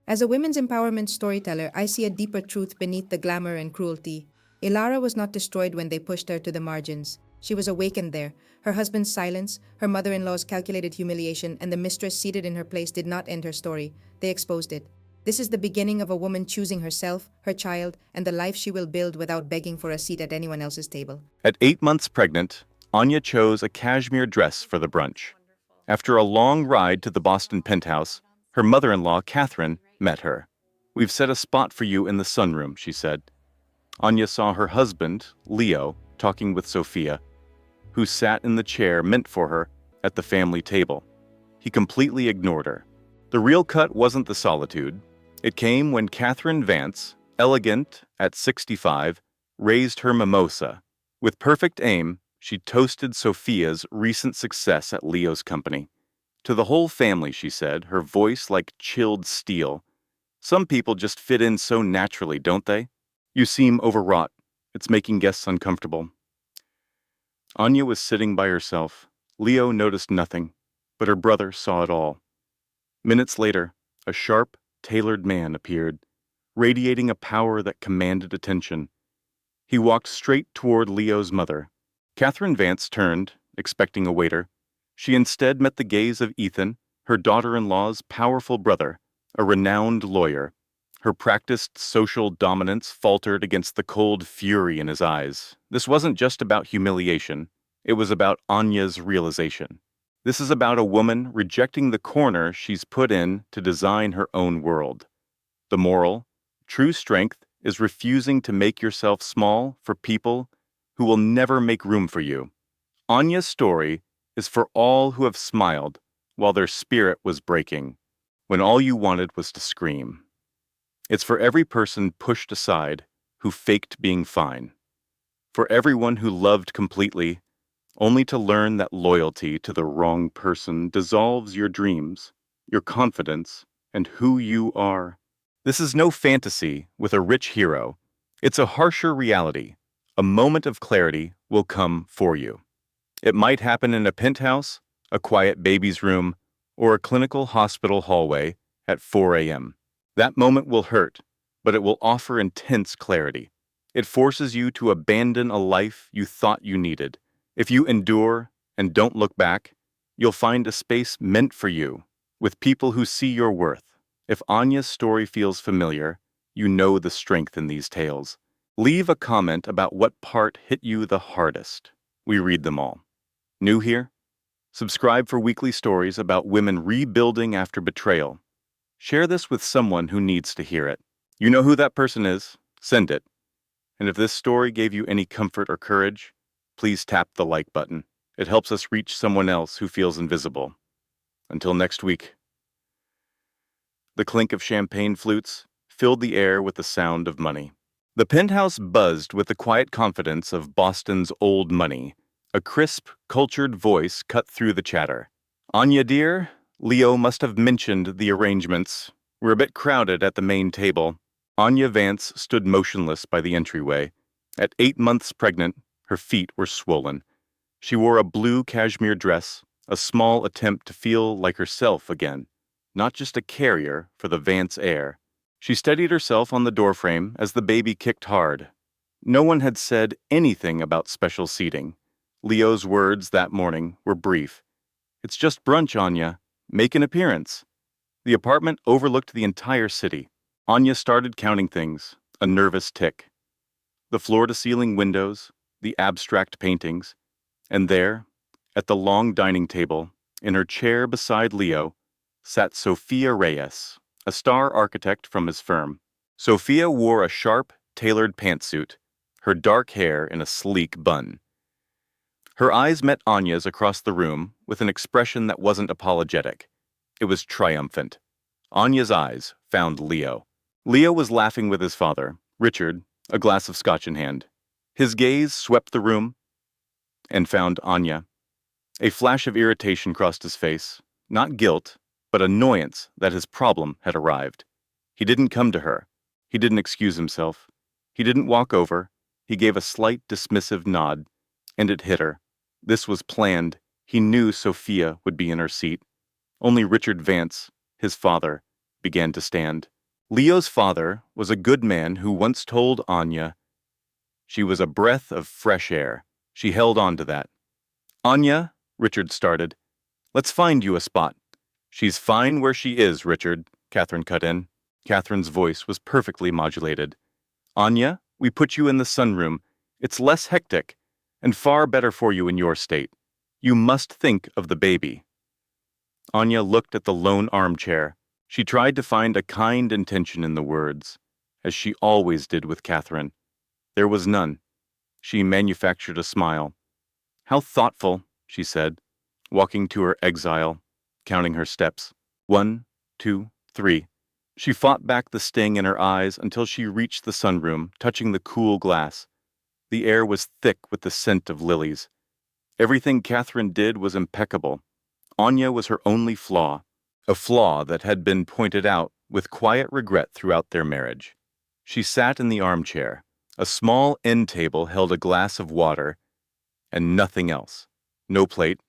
As a women's empowerment storyteller, I see a deeper truth beneath the glamour and cruelty. Ilara was not destroyed when they pushed her to the margins. She was awakened there. Her husband's silence, her mother in law's calculated humiliation, and the mistress seated in her place did not end her story. They exposed it. This is the beginning of a woman choosing herself, her child, and the life she will build without begging for a seat at anyone else's table. At 8 months pregnant, Anya chose a cashmere dress for the brunch. After a long ride to the Boston penthouse, her mother-in-law, Catherine, met her. "We've set a spot for you in the sunroom," she said. Anya saw her husband, Leo, talking with Sophia, who sat in the chair meant for her at the family table. He completely ignored her. The real cut wasn't the solitude. It came when Catherine Vance, elegant at 65, raised her mimosa. With perfect aim, she toasted Sophia's recent success at Leo's company. To the whole family, she said, her voice like chilled steel. "Some people just fit in so naturally, don't they? You seem overwrought. It's making guests uncomfortable." Anya was sitting by herself. Leo noticed nothing, but her brother saw it all. Minutes later, a sharp, tailored man appeared, radiating a power that commanded attention. He walked straight toward Leo's mother. Catherine Vance turned, expecting a waiter. She instead met the gaze of Ethan, her daughter-in-law's powerful brother, a renowned lawyer. Her practiced social dominance faltered against the cold fury in his eyes. This wasn't just about humiliation. It was about Anya's realization. This is about a woman rejecting the corner she's put in to design her own world. The moral, true strength is refusing to make yourself small for people who will never make room for you. Anya's story is for all who have smiled while their spirit was breaking, when all you wanted was to scream. It's for every person pushed aside who faked being fine. For everyone who loved completely, only to learn that loyalty to the wrong person dissolves your dreams, your confidence, and who you are. This is no fantasy with a rich hero. It's a harsher reality. A moment of clarity will come for you. It might happen in a penthouse, a quiet baby's room, or a clinical hospital hallway at 4 a.m. That moment will hurt, but it will offer intense clarity. It forces you to abandon a life you thought you needed. If you endure and don't look back, you'll find a space meant for you, with people who see your worth. If Anya's story feels familiar, you know the strength in these tales. Leave a comment about what part hit you the hardest. We read them all. New here? Subscribe for weekly stories about women rebuilding after betrayal. Share this with someone who needs to hear it. You know who that person is. Send it. And if this story gave you any comfort or courage, please tap the like button. It helps us reach someone else who feels invisible. Until next week. The clink of champagne flutes filled the air with the sound of money. The penthouse buzzed with the quiet confidence of Boston's old money. A crisp, cultured voice cut through the chatter. "Anya, dear, Leo must have mentioned the arrangements. We're a bit crowded at the main table." Anya Vance stood motionless by the entryway. At 8 months pregnant, her feet were swollen. She wore a blue cashmere dress, a small attempt to feel like herself again, not just a carrier for the Vance heir. She steadied herself on the doorframe as the baby kicked hard. No one had said anything about special seating. Leo's words that morning were brief. "It's just brunch, Anya. Make an appearance." The apartment overlooked the entire city. Anya started counting things, a nervous tick. The floor-to-ceiling windows, the abstract paintings, and there, at the long dining table, in her chair beside Leo, sat Sophia Reyes, a star architect from his firm. Sophia wore a sharp, tailored pantsuit, her dark hair in a sleek bun. Her eyes met Anya's across the room with an expression that wasn't apologetic. It was triumphant. Anya's eyes found Leo. Leo was laughing with his father, Richard, a glass of scotch in hand. His gaze swept the room and found Anya. A flash of irritation crossed his face, not guilt, but annoyance that his problem had arrived. He didn't come to her. He didn't excuse himself. He didn't walk over. He gave a slight dismissive nod, and it hit her. This was planned. He knew Sophia would be in her seat. Only Richard Vance, his father, began to stand. Leo's father was a good man who once told Anya she was a breath of fresh air. She held on to that. Anya, Richard started, let's find you a spot. She's fine where she is, Richard, Catherine cut in. Catherine's voice was perfectly modulated. Anya, we put you in the sunroom. It's less hectic and far better for you in your state. You must think of the baby. Anya looked at the lone armchair. She tried to find a kind intention in the words, as she always did with Catherine. There was none. She manufactured a smile. How thoughtful, she said, walking to her exile, counting her steps. 1, 2, 3. She fought back the sting in her eyes until she reached the sunroom, touching the cool glass. The air was thick with the scent of lilies. Everything Catherine did was impeccable. Anya was her only flaw, a flaw that had been pointed out with quiet regret throughout their marriage. She sat in the armchair. A small end table held a glass of water and nothing else. No plate,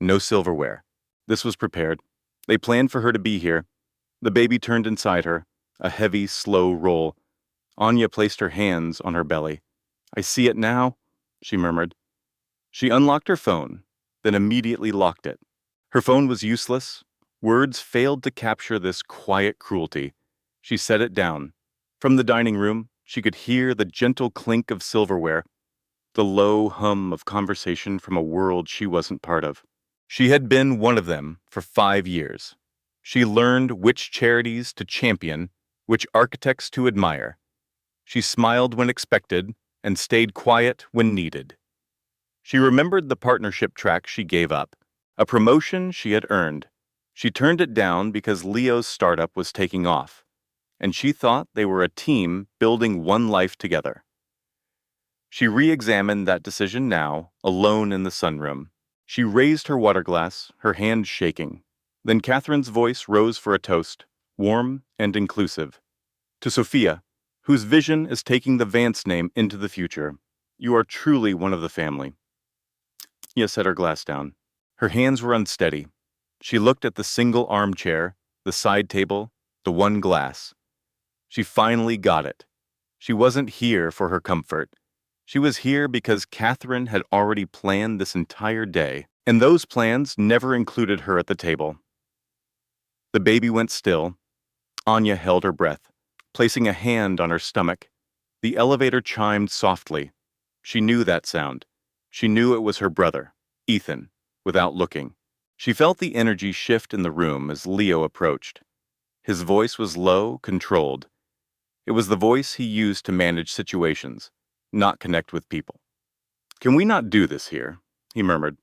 no silverware. This was prepared. They planned for her to be here. The baby turned inside her, a heavy, slow roll. Anya placed her hands on her belly. I see it now, she murmured. She unlocked her phone, then immediately locked it. Her phone was useless. Words failed to capture this quiet cruelty. She set it down. From the dining room, she could hear the gentle clink of silverware, the low hum of conversation from a world she wasn't part of. She had been one of them for 5 years. She learned which charities to champion, which architects to admire. She smiled when expected and stayed quiet when needed. She remembered the partnership track she gave up, a promotion she had earned. She turned it down because Leo's startup was taking off, and she thought they were a team building one life together. She re-examined that decision now, alone in the sunroom. She raised her water glass, her hand shaking. Then Catherine's voice rose for a toast, warm and inclusive. To Sophia, whose vision is taking the Vance name into the future, you are truly one of the family. Anya set her glass down. Her hands were unsteady. She looked at the single armchair, the side table, the one glass. She finally got it. She wasn't here for her comfort. She was here because Catherine had already planned this entire day, and those plans never included her at the table. The baby went still. Anya held her breath, placing a hand on her stomach. The elevator chimed softly. She knew that sound. She knew it was her brother, Ethan, without looking. She felt the energy shift in the room as Leo approached. His voice was low, controlled. It was the voice he used to manage situations, not connect with people. Can we not do this here? He murmured,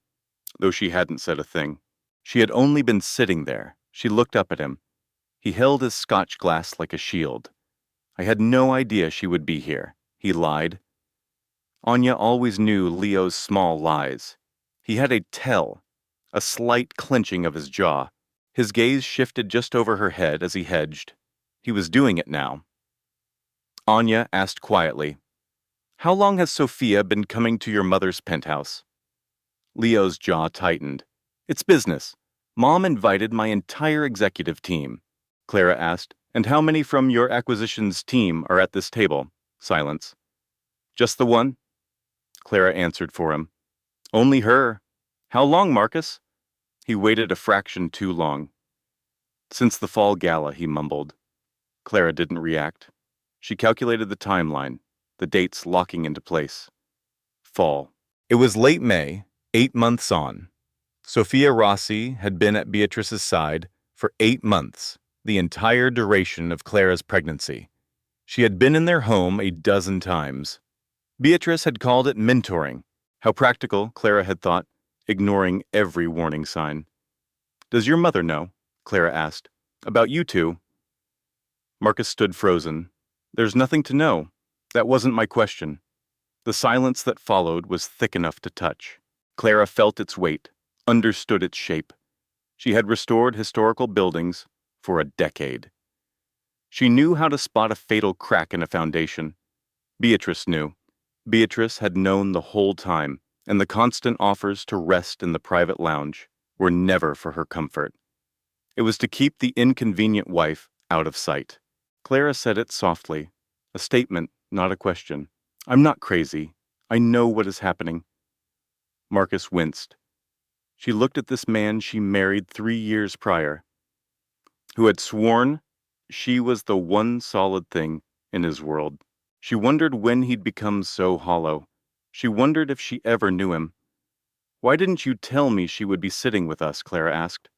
though she hadn't said a thing. She had only been sitting there. She looked up at him. He held his scotch glass like a shield. I had no idea she would be here, he lied. Anya always knew Leo's small lies. He had a tell, a slight clenching of his jaw. His gaze shifted just over her head as he hedged. He was doing it now. Anya asked quietly, how long has Sophia been coming to your mother's penthouse? Leo's jaw tightened. It's business. Mom invited my entire executive team. Clara asked, and how many from your acquisitions team are at this table? Silence. Just the one? Clara answered for him. Only her. How long, Marcus? He waited a fraction too long. Since the fall gala, he mumbled. Clara didn't react. She calculated the timeline, the dates locking into place. Fall. It was late May, 8 months on. Sophia Rossi had been at Beatrice's side for 8 months, the entire duration of Clara's pregnancy. She had been in their home a dozen times. Beatrice had called it mentoring. How practical, Clara had thought, ignoring every warning sign. Does your mother know? Clara asked. About you two? Marcus stood frozen. There's nothing to know. That wasn't my question. The silence that followed was thick enough to touch. Clara felt its weight, understood its shape. She had restored historical buildings for a decade. She knew how to spot a fatal crack in a foundation. Beatrice knew. Beatrice had known the whole time, and the constant offers to rest in the private lounge were never for her comfort. It was to keep the inconvenient wife out of sight. Clara said it softly, a statement, not a question. I'm not crazy. I know what is happening. Marcus winced. She looked at this man she married 3 years prior, who had sworn she was the one solid thing in his world. She wondered when he'd become so hollow. She wondered if she ever knew him. Why didn't you tell me she would be sitting with us? Clara asked.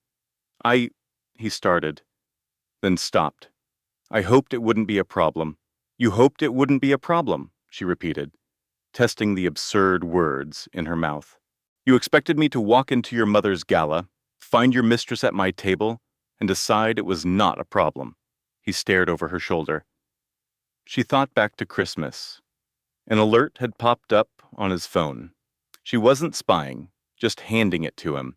He started, then stopped. I hoped it wouldn't be a problem. You hoped it wouldn't be a problem, she repeated, testing the absurd words in her mouth. You expected me to walk into your mother's gala, find your mistress at my table, and decide it was not a problem. He stared over her shoulder. She thought back to Christmas. An alert had popped up on his phone. She wasn't spying, just handing it to him.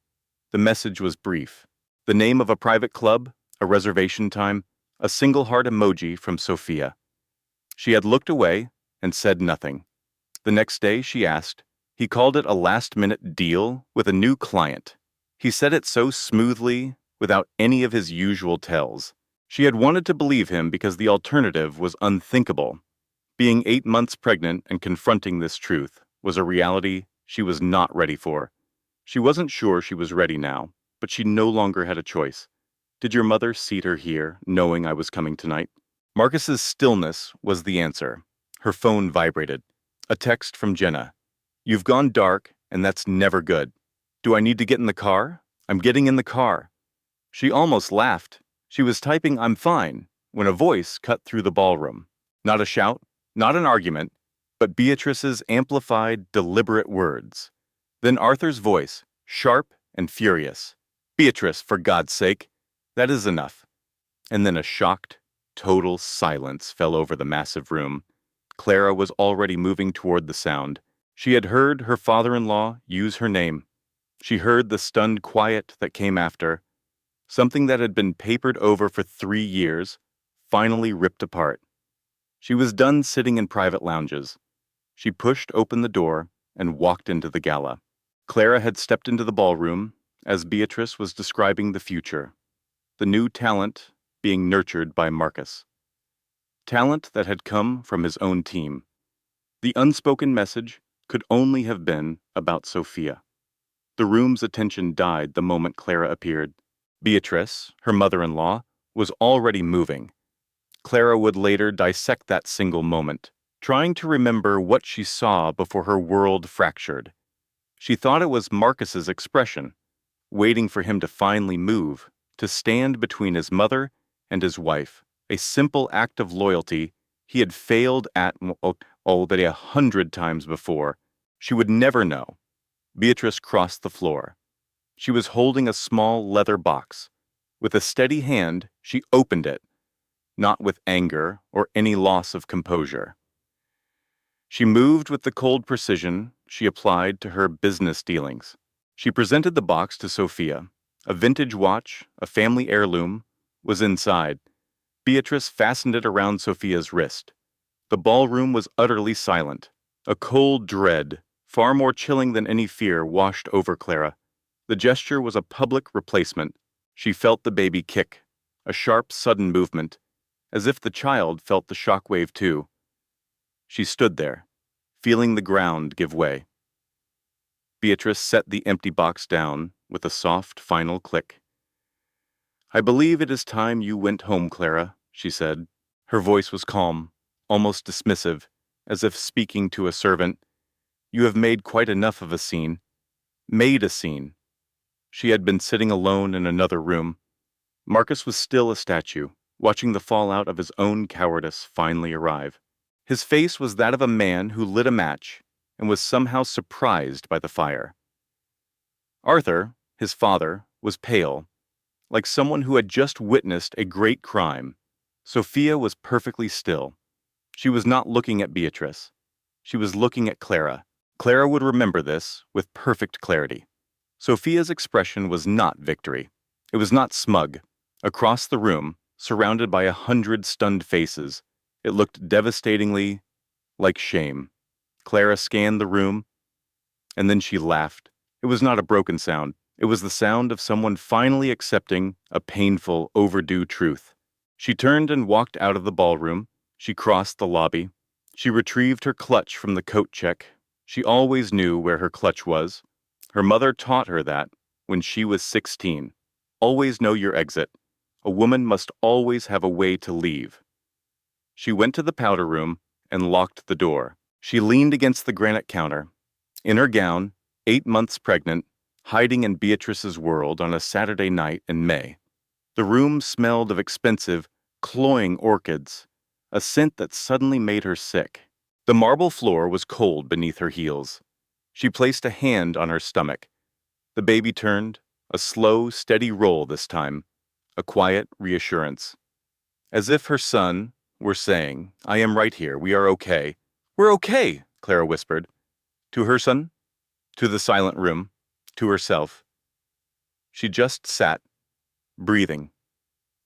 The message was brief. The name of a private club, a reservation time, a single heart emoji from Sophia. She had looked away and said nothing. The next day, she asked. He called it a last-minute deal with a new client. He said it so smoothly, without any of his usual tells. She had wanted to believe him because the alternative was unthinkable. Being 8 months pregnant and confronting this truth was a reality she was not ready for. She wasn't sure she was ready now, but she no longer had a choice. Did your mother seat her here, knowing I was coming tonight? Marcus's stillness was the answer. Her phone vibrated. A text from Jenna. You've gone dark, and that's never good. Do I need to get in the car? I'm getting in the car. She almost laughed. She was typing I'm fine when a voice cut through the ballroom. Not a shout, not an argument, but Beatrice's amplified, deliberate words. Then Arthur's voice, sharp and furious. Beatrice, for God's sake, that is enough. And then a shocked, total silence fell over the massive room. Clara was already moving toward the sound. She had heard her father-in-law use her name. She heard the stunned quiet that came after. Something that had been papered over for 3 years, finally ripped apart. She was done sitting in private lounges. She pushed open the door and walked into the gala. Clara had stepped into the ballroom as Beatrice was describing the future, the new talent being nurtured by Marcus. Talent that had come from his own team. The unspoken message could only have been about Sophia. The room's attention died the moment Clara appeared. Beatrice, her mother-in-law, was already moving. Clara would later dissect that single moment, trying to remember what she saw before her world fractured. She thought it was Marcus's expression, waiting for him to finally move, to stand between his mother and his wife, a simple act of loyalty he had failed at already 100 times before. She would never know. Beatrice crossed the floor. She was holding a small leather box. With a steady hand, she opened it, not with anger or any loss of composure. She moved with the cold precision she applied to her business dealings. She presented the box to Sophia. A vintage watch, a family heirloom, was inside. Beatrice fastened it around Sophia's wrist. The ballroom was utterly silent. A cold dread, far more chilling than any fear, washed over Clara. The gesture was a public replacement. She felt the baby kick, a sharp, sudden movement, as if the child felt the shockwave too. She stood there, feeling the ground give way. Beatrice set the empty box down with a soft, final click. I believe it is time you went home, Clara, she said. Her voice was calm, almost dismissive, as if speaking to a servant. You have made quite enough of a scene. Made a scene. She had been sitting alone in another room. Marcus was still a statue, watching the fallout of his own cowardice finally arrive. His face was that of a man who lit a match and was somehow surprised by the fire. Arthur, his father, was pale, like someone who had just witnessed a great crime. Sophia was perfectly still. She was not looking at Beatrice. She was looking at Clara. Clara would remember this with perfect clarity. Sophia's expression was not victory. It was not smug. Across the room, surrounded by 100 stunned faces, it looked devastatingly like shame. Clara scanned the room, and then she laughed. It was not a broken sound. It was the sound of someone finally accepting a painful, overdue truth. She turned and walked out of the ballroom. She crossed the lobby. She retrieved her clutch from the coat check. She always knew where her clutch was. Her mother taught her that when she was 16. Always know your exit. A woman must always have a way to leave. She went to the powder room and locked the door. She leaned against the granite counter. In her gown, 8 months pregnant, hiding in Beatrice's world on a Saturday night in May. The room smelled of expensive, cloying orchids, a scent that suddenly made her sick. The marble floor was cold beneath her heels. She placed a hand on her stomach. The baby turned, a slow, steady roll this time, a quiet reassurance. As if her son were saying, "I am right here, we are okay." "We're okay," Clara whispered. To her son, to the silent room, to herself. She just sat, breathing,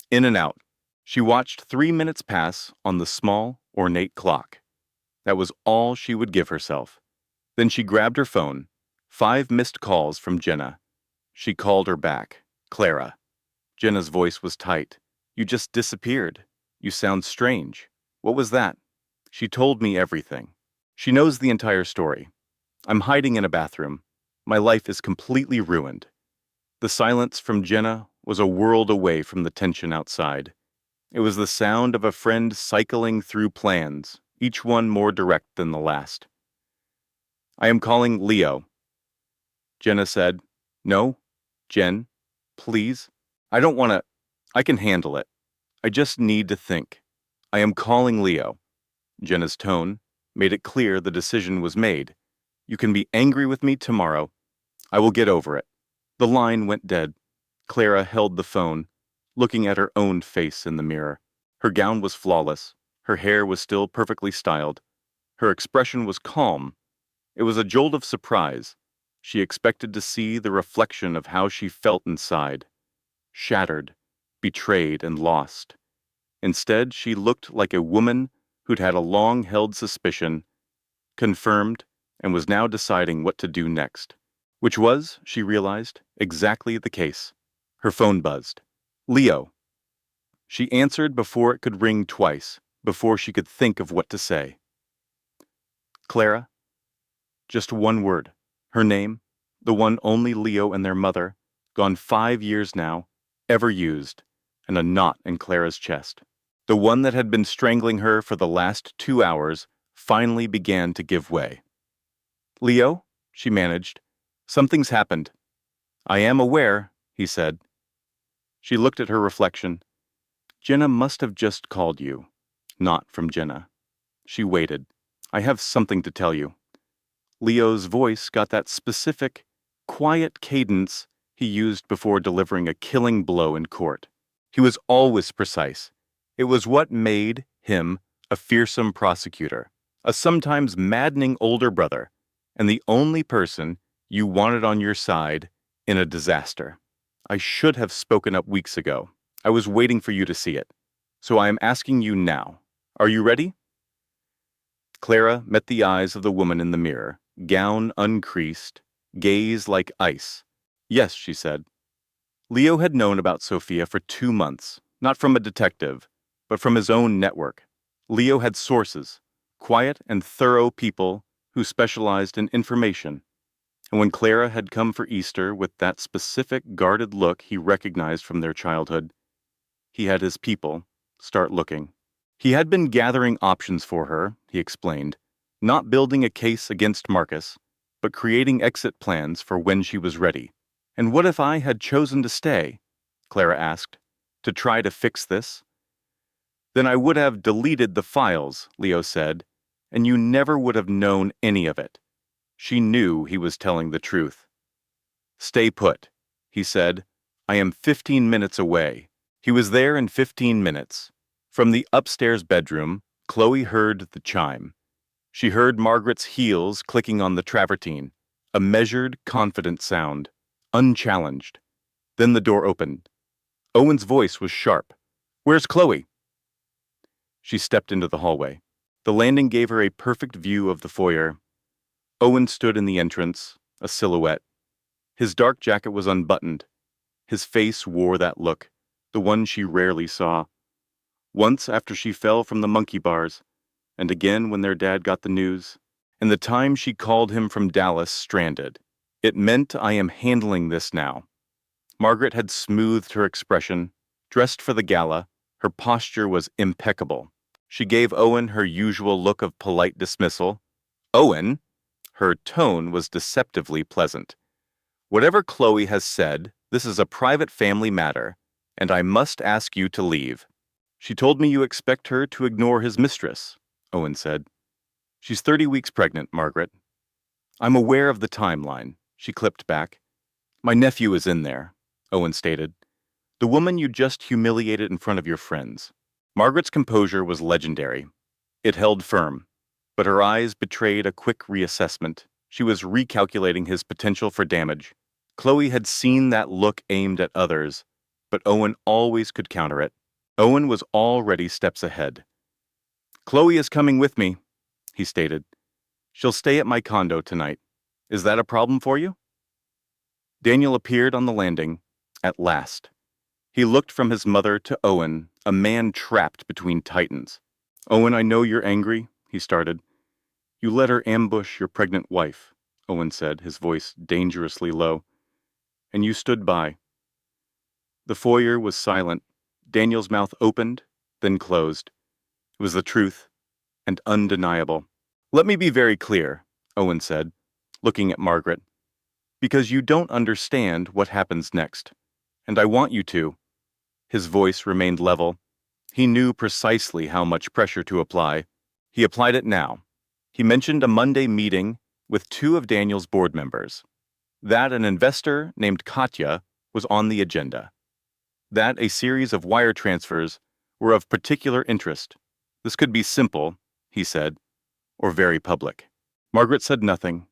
in and out. She watched 3 minutes pass on the small, ornate clock. That was all she would give herself. Then she grabbed her phone. 5 missed calls from Jenna. She called her back. "Clara." Jenna's voice was tight. "You just disappeared. You sound strange. What was that?" She told me everything. She knows the entire story. "I'm hiding in a bathroom. My life is completely ruined." The silence from Jenna was a world away from the tension outside. It was the sound of a friend cycling through plans, each one more direct than the last. "I am calling Leo." Jenna said, "No, Jen, please. I don't want to. I can handle it. I just need to think. I am calling Leo." Jenna's tone made it clear the decision was made. "You can be angry with me tomorrow. I will get over it." The line went dead. Clara held the phone, looking at her own face in the mirror. Her gown was flawless. Her hair was still perfectly styled. Her expression was calm. It was a jolt of surprise. She expected to see the reflection of how she felt inside. Shattered, betrayed, and lost. Instead, she looked like a woman who'd had a long-held suspicion, confirmed, and was now deciding what to do next. Which was, she realized, exactly the case. Her phone buzzed. "Leo." She answered before it could ring twice, before she could think of what to say. "Clara." Just one word. Her name, the one only Leo and their mother, gone 5 years now, ever used, and a knot in Clara's chest. The one that had been strangling her for the last 2 hours finally began to give way. "Leo," she managed, "something's happened." "I am aware," he said. She looked at her reflection. "Jenna must have just called you." Not from Jenna. She waited. "I have something to tell you." Leo's voice got that specific, quiet cadence he used before delivering a killing blow in court. He was always precise. It was what made him a fearsome prosecutor, a sometimes maddening older brother, and the only person you wanted on your side in a disaster. "I should have spoken up weeks ago. I was waiting for you to see it. So I am asking you now. Are you ready?" Clara met the eyes of the woman in the mirror, gown uncreased, gaze like ice. "Yes," she said. Leo had known about Sophia for 2 months, not from a detective, but from his own network. Leo had sources, quiet and thorough people who specialized in information. And when Clara had come for Easter with that specific guarded look he recognized from their childhood, he had his people start looking. He had been gathering options for her, he explained, not building a case against Marcus, but creating exit plans for when she was ready. "And what if I had chosen to stay?" Clara asked, "to try to fix this?" "Then I would have deleted the files," Leo said, "and you never would have known any of it." She knew he was telling the truth. "Stay put," he said. "I am 15 minutes away." He was there in 15 minutes. From the upstairs bedroom, Chloe heard the chime. She heard Margaret's heels clicking on the travertine, a measured, confident sound, unchallenged. Then the door opened. Owen's voice was sharp. "Where's Chloe?" She stepped into the hallway. The landing gave her a perfect view of the foyer. Owen stood in the entrance, a silhouette. His dark jacket was unbuttoned. His face wore that look, the one she rarely saw. Once after she fell from the monkey bars, and again when their dad got the news, and the time she called him from Dallas stranded. It meant I am handling this now. Margaret had smoothed her expression, dressed for the gala. Her posture was impeccable. She gave Owen her usual look of polite dismissal. Owen? Her tone was deceptively pleasant. Whatever Chloe has said, this is a private family matter, and I must ask you to leave. She told me you expect her to ignore his mistress, Owen said. She's 30 weeks pregnant, Margaret. I'm aware of the timeline, she clipped back. My nephew is in there, Owen stated. The woman you just humiliated in front of your friends. Margaret's composure was legendary. It held firm, but her eyes betrayed a quick reassessment. She was recalculating his potential for damage. Chloe had seen that look aimed at others, but Owen always could counter it. Owen was already steps ahead. Chloe is coming with me, he stated. She'll stay at my condo tonight. Is that a problem for you? Daniel appeared on the landing, at last. He looked from his mother to Owen, a man trapped between titans. Owen, I know you're angry, he started. You let her ambush your pregnant wife, Owen said, his voice dangerously low. And you stood by. The foyer was silent. Daniel's mouth opened, then closed. It was the truth, and undeniable. Let me be very clear, Owen said, looking at Margaret. Because you don't understand what happens next. And I want you to. His voice remained level. He knew precisely how much pressure to apply. He applied it now. He mentioned a Monday meeting with 2 of Daniel's board members. That an investor named Katya was on the agenda. That a series of wire transfers were of particular interest. This could be simple, he said, or very public. Margaret said nothing.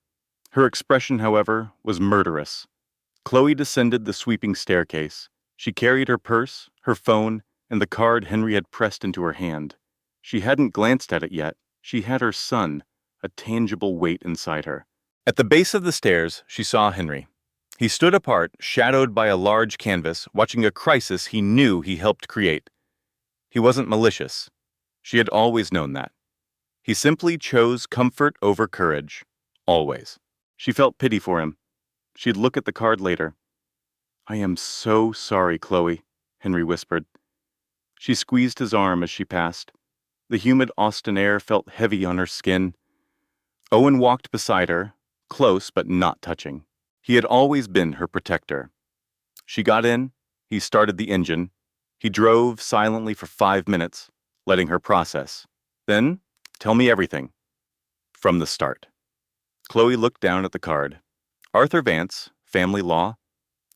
Her expression, however, was murderous. Chloe descended the sweeping staircase. She carried her purse, her phone, and the card Henry had pressed into her hand. She hadn't glanced at it yet. She had her son, a tangible weight inside her. At the base of the stairs, she saw Henry. He stood apart, shadowed by a large canvas, watching a crisis he knew he helped create. He wasn't malicious. She had always known that. He simply chose comfort over courage. Always. She felt pity for him. She'd look at the card later. I am so sorry, Chloe, Henry whispered. She squeezed his arm as she passed. The humid Austin air felt heavy on her skin. Owen walked beside her, close but not touching. He had always been her protector. She got in. He started the engine. He drove silently for 5 minutes, letting her process. Then, tell me everything. From the start. Chloe looked down at the card. Arthur Vance, family law.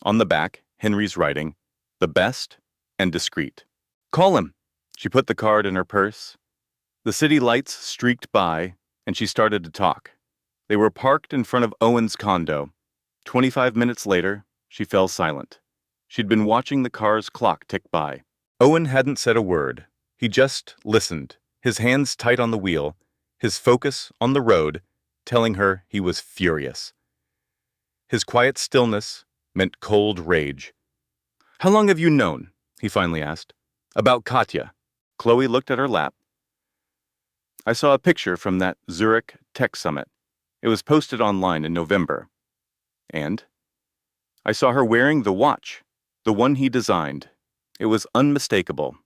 On the back, Henry's writing, the best and discreet. Call him. She put the card in her purse. The city lights streaked by, and she started to talk. They were parked in front of Owen's condo. 25 minutes later, she fell silent. She'd been watching the car's clock tick by. Owen hadn't said a word. He just listened, his hands tight on the wheel, his focus on the road, telling her he was furious. His quiet stillness meant cold rage. How long have you known, he finally asked, about Katya? Chloe looked at her lap. I saw a picture from that Zurich Tech Summit. It was posted online in November. And I saw her wearing the watch, the one he designed. It was unmistakable.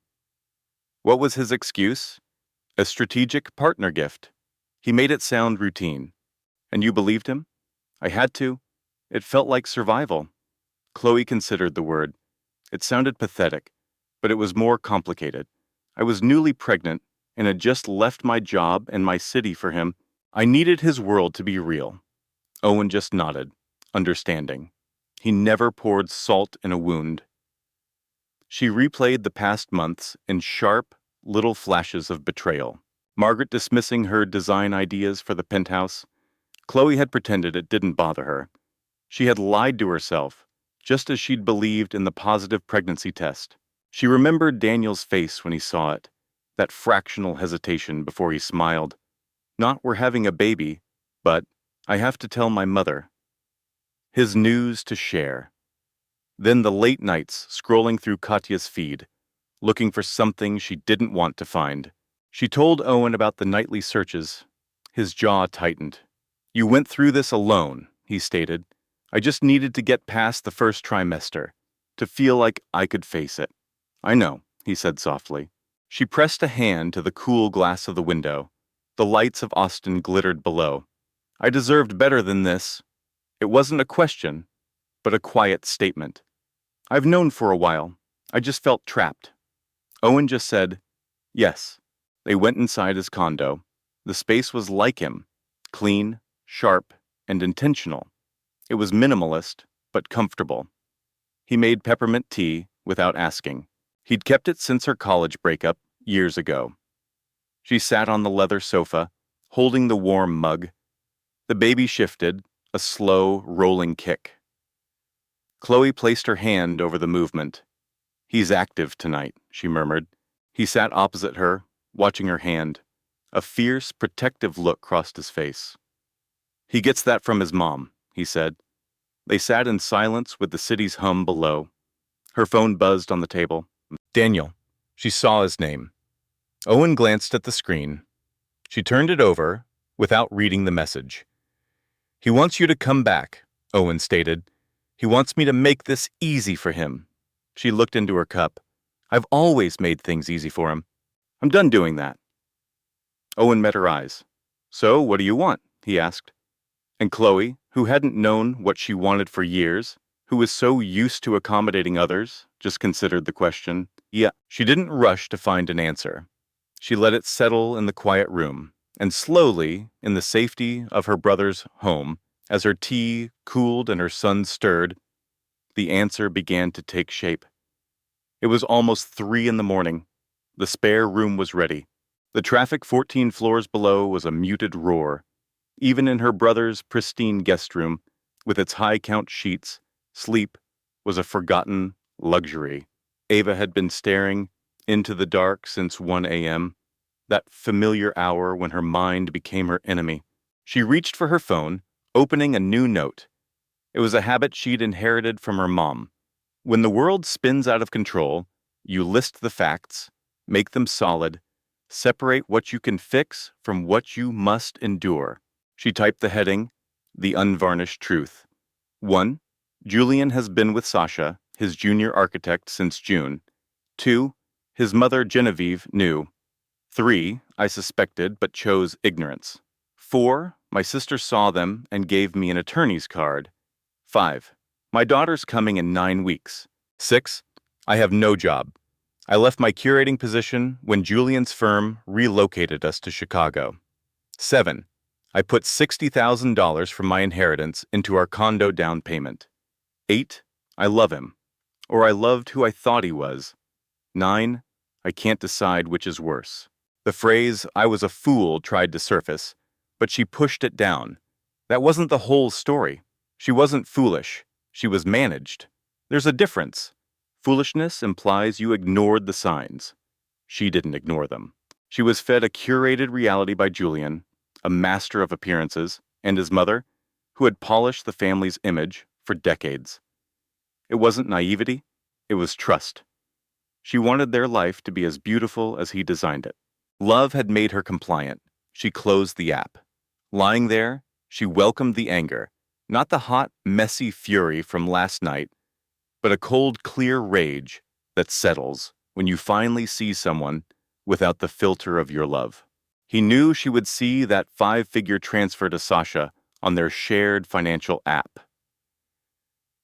What was his excuse? A strategic partner gift. He made it sound routine. And you believed him? I had to. It felt like survival. Chloe considered the word. It sounded pathetic, but it was more complicated. I was newly pregnant and had just left my job and my city for him. I needed his world to be real. Owen just nodded, understanding. He never poured salt in a wound. She replayed the past months in sharp, little flashes of betrayal. Margaret dismissing her design ideas for the penthouse. Chloe had pretended it didn't bother her. She had lied to herself, just as she'd believed in the positive pregnancy test. She remembered Daniel's face when he saw it, that fractional hesitation before he smiled. Not we're having a baby, but I have to tell my mother. His news to share. Then the late nights scrolling through Katya's feed, looking for something she didn't want to find. She told Owen about the nightly searches. His jaw tightened. "You went through this alone," he stated. "I just needed to get past the first trimester, to feel like I could face it." "I know," he said softly. She pressed a hand to the cool glass of the window. The lights of Austin glittered below. "I deserved better than this." It wasn't a question, but a quiet statement. "I've known for a while. I just felt trapped." Owen just said, "Yes." They went inside his condo. The space was like him, clean, sharp, and intentional. It was minimalist, but comfortable. He made peppermint tea without asking. He'd kept it since her college breakup years ago. She sat on the leather sofa, holding the warm mug. The baby shifted, a slow, rolling kick. Chloe placed her hand over the movement. "He's active tonight," she murmured. He sat opposite her, watching her hand. A fierce, protective look crossed his face. "He gets that from his mom," he said. They sat in silence with the city's hum below. Her phone buzzed on the table. Daniel. She saw his name. Owen glanced at the screen. She turned it over, without reading the message. "He wants you to come back," Owen stated. "He wants me to make this easy for him." She looked into her cup. "I've always made things easy for him. I'm done doing that." Owen met her eyes. "So, what do you want?" he asked. And Chloe, who hadn't known what she wanted for years, who was so used to accommodating others, just considered the question. Yeah, she didn't rush to find an answer. She let it settle in the quiet room, and slowly, in the safety of her brother's home, as her tea cooled and her son stirred, the answer began to take shape. It was almost 3 in the morning. The spare room was ready. The traffic 14 floors below was a muted roar. Even in her brother's pristine guest room, with its high-count sheets, sleep was a forgotten luxury. Ava had been staring into the dark since 1 a.m., that familiar hour when her mind became her enemy. She reached for her phone, opening a new note. It was a habit she'd inherited from her mom. When the world spins out of control, you list the facts, make them solid, separate what you can fix from what you must endure. She typed the heading, "The Unvarnished Truth." 1. Julian has been with Sasha, his junior architect, since June. 2. His mother, Genevieve, knew. 3. I suspected but chose ignorance. 4. My sister saw them and gave me an attorney's card. 5. My daughter's coming in 9 weeks. 6. I have no job. I left my curating position when Julian's firm relocated us to Chicago. 7. I put $60,000 from my inheritance into our condo down payment. 8. I love him. Or I loved who I thought he was. 9. I can't decide which is worse. The phrase, "I was a fool," tried to surface, but she pushed it down. That wasn't the whole story. She wasn't foolish. She was managed. There's a difference. Foolishness implies you ignored the signs. She didn't ignore them. She was fed a curated reality by Julian, a master of appearances, and his mother, who had polished the family's image for decades. It wasn't naivety, it was trust. She wanted their life to be as beautiful as he designed it. Love had made her compliant. She closed the app. Lying there, she welcomed the anger, not the hot, messy fury from last night, but a cold, clear rage that settles when you finally see someone without the filter of your love. He knew she would see that 5-figure transfer to Sasha on their shared financial app.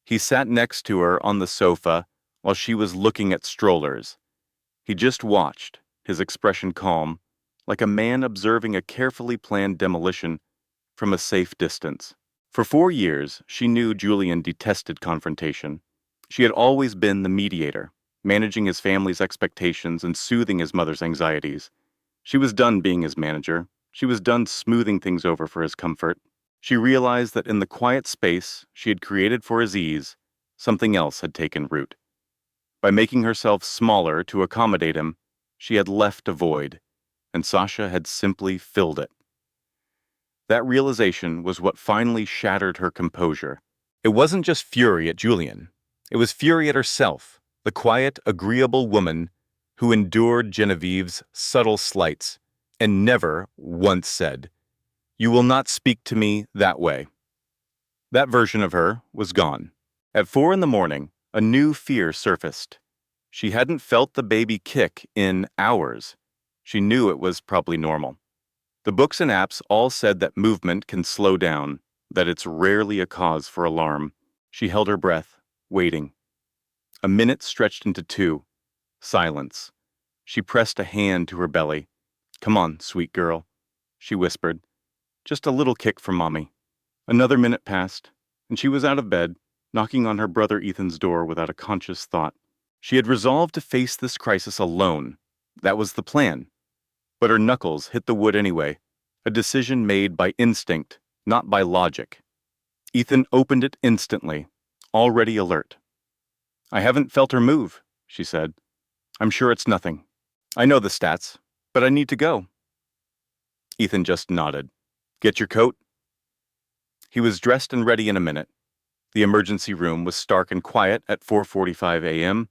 He sat next to her on the sofa while she was looking at strollers. He just watched, his expression calm, like a man observing a carefully planned demolition from a safe distance. For 4 years, she knew Julian detested confrontation. She had always been the mediator, managing his family's expectations and soothing his mother's anxieties. She was done being his manager. She was done smoothing things over for his comfort. She realized that in the quiet space she had created for his ease, something else had taken root. By making herself smaller to accommodate him, she had left a void, and Sasha had simply filled it. That realization was what finally shattered her composure. It wasn't just fury at Julian. It was fury at herself, the quiet, agreeable woman who endured Genevieve's subtle slights and never once said, "You will not speak to me that way." That version of her was gone. At 4 in the morning, a new fear surfaced. She hadn't felt the baby kick in hours. She knew it was probably normal. The books and apps all said that movement can slow down, that it's rarely a cause for alarm. She held her breath, waiting. A minute stretched into 2. Silence. She pressed a hand to her belly. "Come on, sweet girl," she whispered. "Just a little kick from Mommy." Another minute passed, and she was out of bed, knocking on her brother Ethan's door without a conscious thought. She had resolved to face this crisis alone. That was the plan. But her knuckles hit the wood anyway, a decision made by instinct, not by logic. Ethan opened it instantly, already alert. "I haven't felt her move," she said. "I'm sure it's nothing. I know the stats, but I need to go." Ethan just nodded. "Get your coat?" He was dressed and ready in a minute. The emergency room was stark and quiet at 4:45 a.m.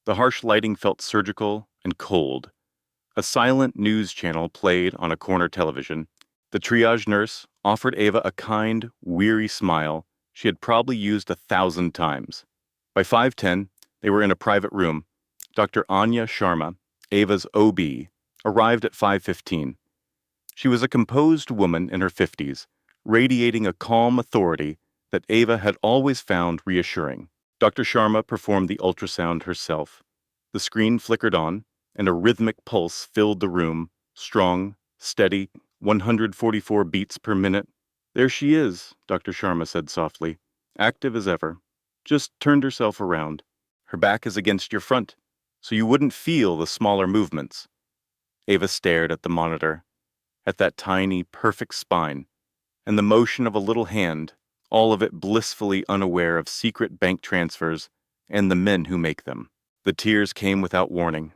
The harsh lighting felt surgical and cold. A silent news channel played on a corner television. The triage nurse offered Ava a kind, weary smile she had probably used 1,000 times. By 5:10, they were in a private room. Dr. Anya Sharma, Ava's OB, arrived at 5:15. She was a composed woman in her 50s, radiating a calm authority that Ava had always found reassuring. Dr. Sharma performed the ultrasound herself. The screen flickered on, and a rhythmic pulse filled the room, strong, steady, 144 beats per minute. "There she is," Dr. Sharma said softly, "active as ever. Just turned herself around. Her back is against your front, so you wouldn't feel the smaller movements." Ava stared at the monitor, at that tiny, perfect spine, and the motion of a little hand, all of it blissfully unaware of secret bank transfers and the men who make them. The tears came without warning.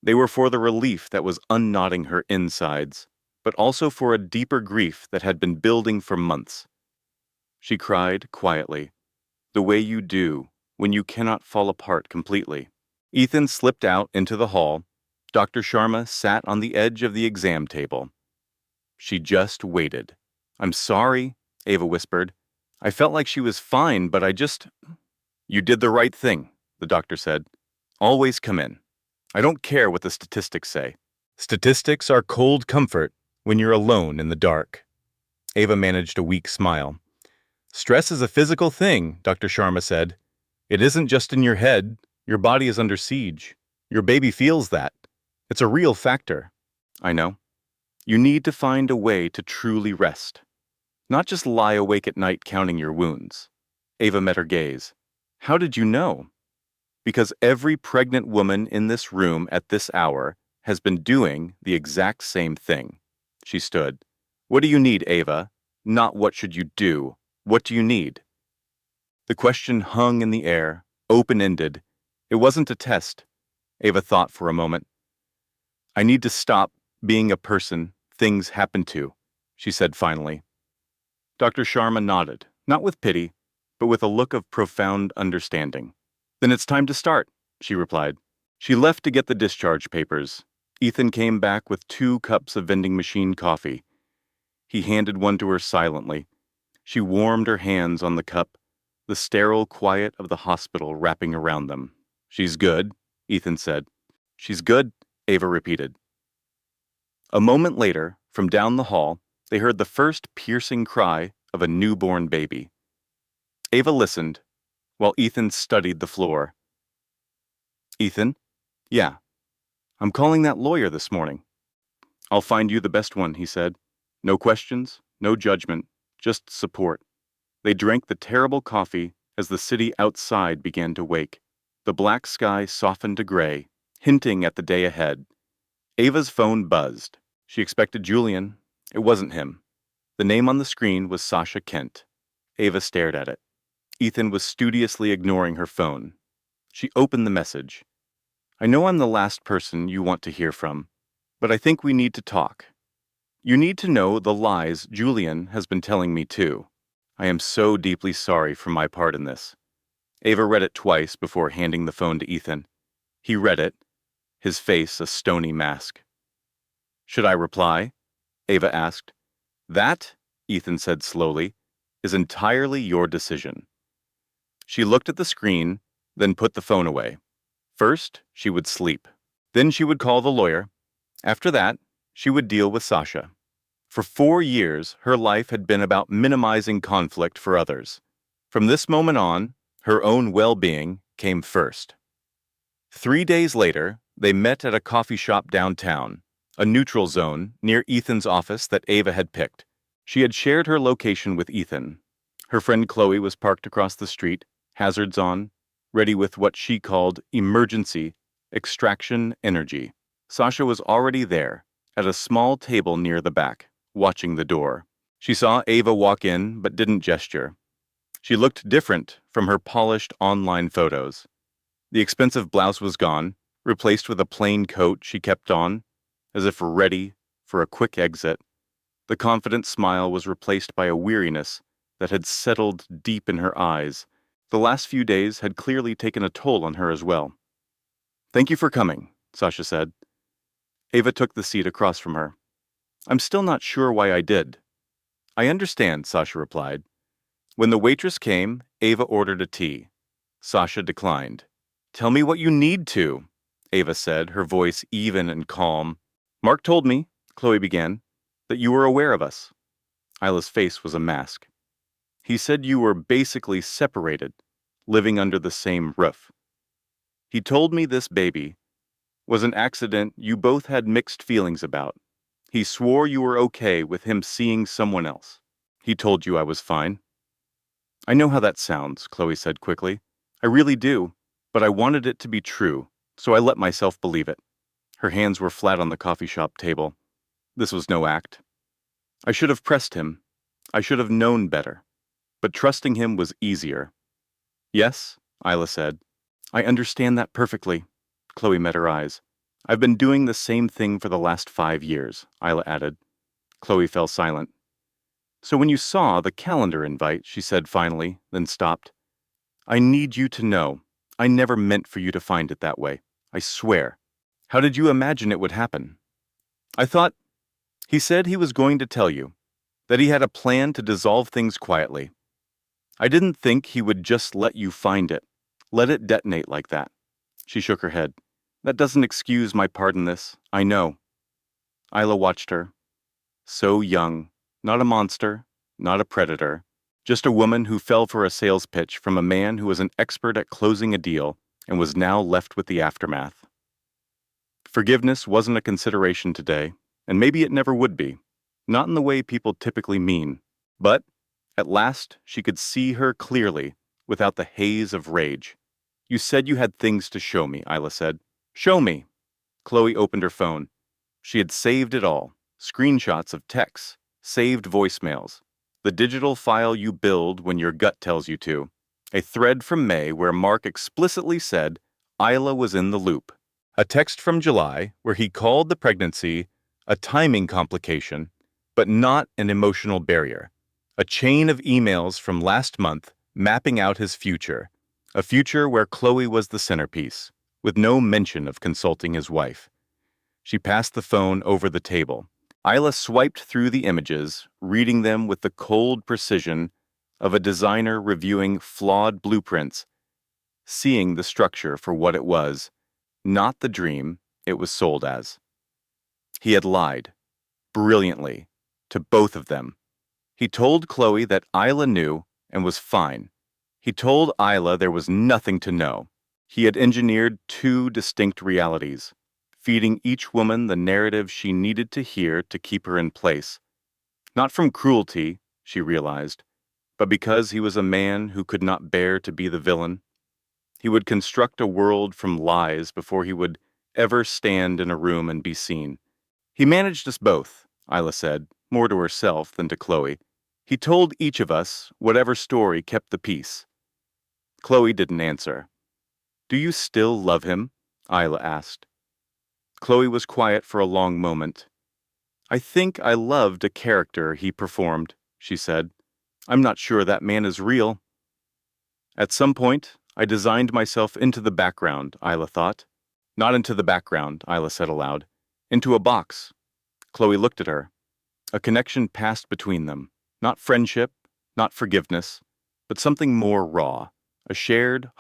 They were for the relief that was unknotting her insides, but also for a deeper grief that had been building for months. She cried quietly, the way you do when you cannot fall apart completely. Ethan slipped out into the hall. Dr. Sharma sat on the edge of the exam table. She just waited. "I'm sorry," Ava whispered. "I felt like she was fine, but I just—" "You did the right thing," the doctor said. "Always come in. I don't care what the statistics say. Statistics are cold comfort when you're alone in the dark." Ava managed a weak smile. "Stress is a physical thing," Dr. Sharma said. "It isn't just in your head. Your body is under siege. Your baby feels that. It's a real factor." "I know. You need to find a way to truly rest. Not just lie awake at night counting your wounds." Ava met her gaze. "How did you know?" "Because every pregnant woman in this room at this hour has been doing the exact same thing." She stood. "What do you need, Ava? Not what should you do. What do you need?" The question hung in the air, open-ended. It wasn't a test. Ava thought for a moment. "I need to stop being a person things happen to," she said finally. Dr. Sharma nodded, not with pity, but with a look of profound understanding. "Then it's time to start," she replied. She left to get the discharge papers. Ethan came back with 2 cups of vending machine coffee. He handed one to her silently. She warmed her hands on the cup, the sterile quiet of the hospital wrapping around them. "She's good," Ethan said. "She's good," Ava repeated. A moment later, from down the hall, they heard the first piercing cry of a newborn baby. Ava listened, while Ethan studied the floor. "Ethan? Yeah. I'm calling that lawyer this morning." "I'll find you the best one," he said. "No questions, no judgment, just support." They drank the terrible coffee as the city outside began to wake. The black sky softened to gray, hinting at the day ahead. Ava's phone buzzed. She expected Julian. It wasn't him. The name on the screen was Sasha Kent. Ava stared at it. Ethan was studiously ignoring her phone. She opened the message. "I know I'm the last person you want to hear from, but I think we need to talk. You need to know the lies Julian has been telling me too. I am so deeply sorry for my part in this." Ava read it twice before handing the phone to Ethan. He read it, his face a stony mask. Should I reply? Ava asked. That, Ethan said slowly, is entirely your decision. She looked at the screen, then put the phone away. First, she would sleep. Then she would call the lawyer. After that, she would deal with Sasha. For 4 years, her life had been about minimizing conflict for others. From this moment on, her own well-being came first. 3 days later, they met at a coffee shop downtown, a neutral zone near Ethan's office that Ava had picked. She had shared her location with Ethan. Her friend Chloe was parked across the street, hazards on, ready with what she called emergency extraction energy. Sasha was already there, at a small table near the back, watching the door. She saw Ava walk in but didn't gesture. She looked different from her polished online photos. The expensive blouse was gone, replaced with a plain coat she kept on, as if ready for a quick exit. The confident smile was replaced by a weariness that had settled deep in her eyes. The last few days had clearly taken a toll on her as well. Thank you for coming, Sasha said. Ava took the seat across from her. I'm still not sure why I did. I understand, Sasha replied. When the waitress came, Ava ordered a tea. Sasha declined. Tell me what you need to, Ava said, her voice even and calm. Mark told me, Chloe began, that you were aware of us. Isla's face was a mask. He said you were basically separated, living under the same roof. He told me this baby was an accident you both had mixed feelings about. He swore you were okay with him seeing someone else. He told you I was fine. I know how that sounds, Chloe said quickly. I really do, but I wanted it to be true, so I let myself believe it. Her hands were flat on the coffee shop table. This was no act. I should have pressed him. I should have known better. But trusting him was easier. Yes, Isla said. I understand that perfectly. Chloe met her eyes. I've been doing the same thing for the last 5 years, Isla added. Chloe fell silent. So when you saw the calendar invite, she said finally, then stopped. I need you to know, I never meant for you to find it that way. I swear. How did you imagine it would happen? I thought, he said he was going to tell you, that he had a plan to dissolve things quietly. I didn't think he would just let you find it, let it detonate like that. She shook her head. That doesn't excuse my part in this, I know. Isla watched her. So young, not a monster, not a predator, just a woman who fell for a sales pitch from a man who was an expert at closing a deal and was now left with the aftermath. Forgiveness wasn't a consideration today, and maybe it never would be, not in the way people typically mean, but at last she could see her clearly without the haze of rage. You said you had things to show me, Isla said. Show me. Chloe opened her phone. She had saved it all, screenshots of texts, saved voicemails, the digital file you build when your gut tells you to, a thread from May where Mark explicitly said Isla was in the loop, a text from July where he called the pregnancy a timing complication, but not an emotional barrier, a chain of emails from last month mapping out his future, a future where Chloe was the centerpiece, with no mention of consulting his wife. She passed the phone over the table. Isla swiped through the images, reading them with the cold precision of a designer reviewing flawed blueprints, seeing the structure for what it was, not the dream it was sold as. He had lied, brilliantly, to both of them. He told Chloe that Isla knew and was fine. He told Isla there was nothing to know. He had engineered 2 distinct realities, feeding each woman the narrative she needed to hear to keep her in place. Not from cruelty, she realized, but because he was a man who could not bear to be the villain. He would construct a world from lies before he would ever stand in a room and be seen. He managed us both, Isla said, more to herself than to Chloe. He told each of us whatever story kept the peace. Chloe didn't answer. Do you still love him? Isla asked. Chloe was quiet for a long moment. I think I loved a character he performed, she said. I'm not sure that man is real. At some point, I designed myself into the background, Isla thought. Not into the background, Isla said aloud. Into a box. Chloe looked at her. A connection passed between them. Not friendship, not forgiveness, but something more raw. A shared,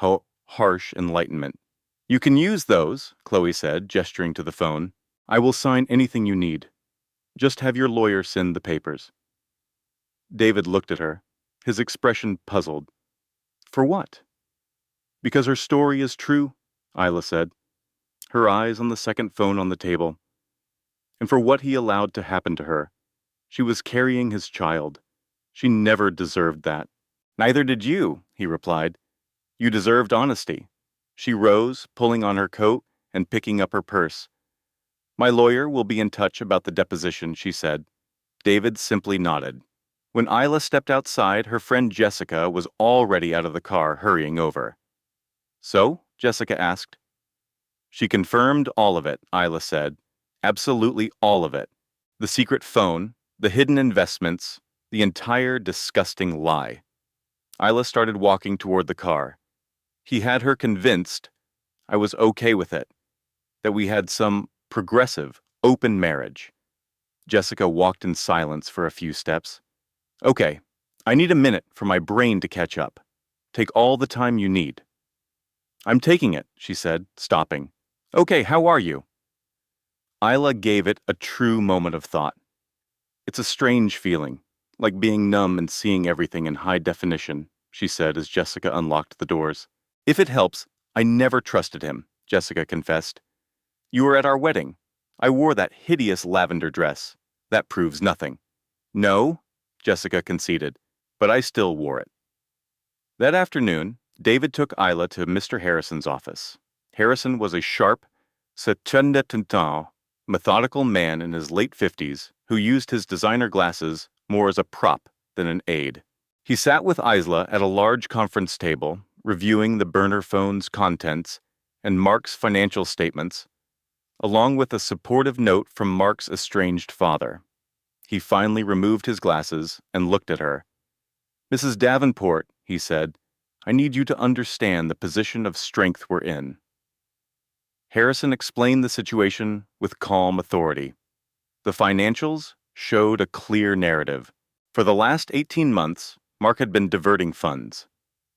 harsh enlightenment. You can use those, Chloe said, gesturing to the phone. I will sign anything you need. Just have your lawyer send the papers. David looked at her, his expression puzzled. For what? Because her story is true, Isla said, her eyes on the second phone on the table. And for what he allowed to happen to her. She was carrying his child. She never deserved that. Neither did you, he replied. You deserved honesty. She rose, pulling on her coat and picking up her purse. My lawyer will be in touch about the deposition, she said. David simply nodded. When Isla stepped outside, her friend Jessica was already out of the car, hurrying over. So? Jessica asked. She confirmed all of it, Isla said. Absolutely all of it. The secret phone, the hidden investments, the entire disgusting lie. Isla started walking toward the car. He had her convinced I was okay with it, that we had some progressive, open marriage. Jessica walked in silence for a few steps. Okay, I need a minute for my brain to catch up. Take all the time you need. I'm taking it, she said, stopping. Okay, how are you? Isla gave it a true moment of thought. It's a strange feeling, like being numb and seeing everything in high definition, she said as Jessica unlocked the doors. If it helps, I never trusted him, Jessica confessed. You were at our wedding. I wore that hideous lavender dress. That proves nothing. No, Jessica conceded, but I still wore it. That afternoon, David took Isla to Mr. Harrison's office. Harrison was a sharp, methodical man in his late 50s who used his designer glasses more as a prop than an aid. He sat with Isla at a large conference table, reviewing the burner phone's contents and Mark's financial statements, along with a supportive note from Mark's estranged father. He finally removed his glasses and looked at her. Mrs. Davenport, he said, I need you to understand the position of strength we're in. Harrison explained the situation with calm authority. The financials showed a clear narrative. For the last 18 months, Mark had been diverting funds.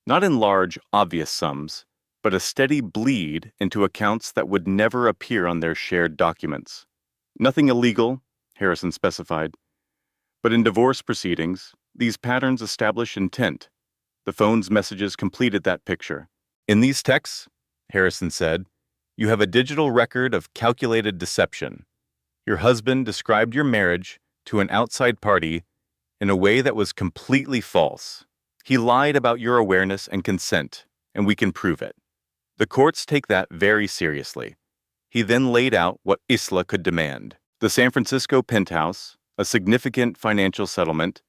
Not in large, obvious sums, but a steady bleed into accounts that would never appear on their shared documents. Nothing illegal, Harrison specified. But in divorce proceedings, these patterns establish intent. The phone's messages completed that picture. In these texts, Harrison said, you have a digital record of calculated deception. Your husband described your marriage to an outside party in a way that was completely false. He lied about your awareness and consent, and we can prove it. The courts take that very seriously. He then laid out what Isla could demand: the San Francisco penthouse, a significant financial settlement,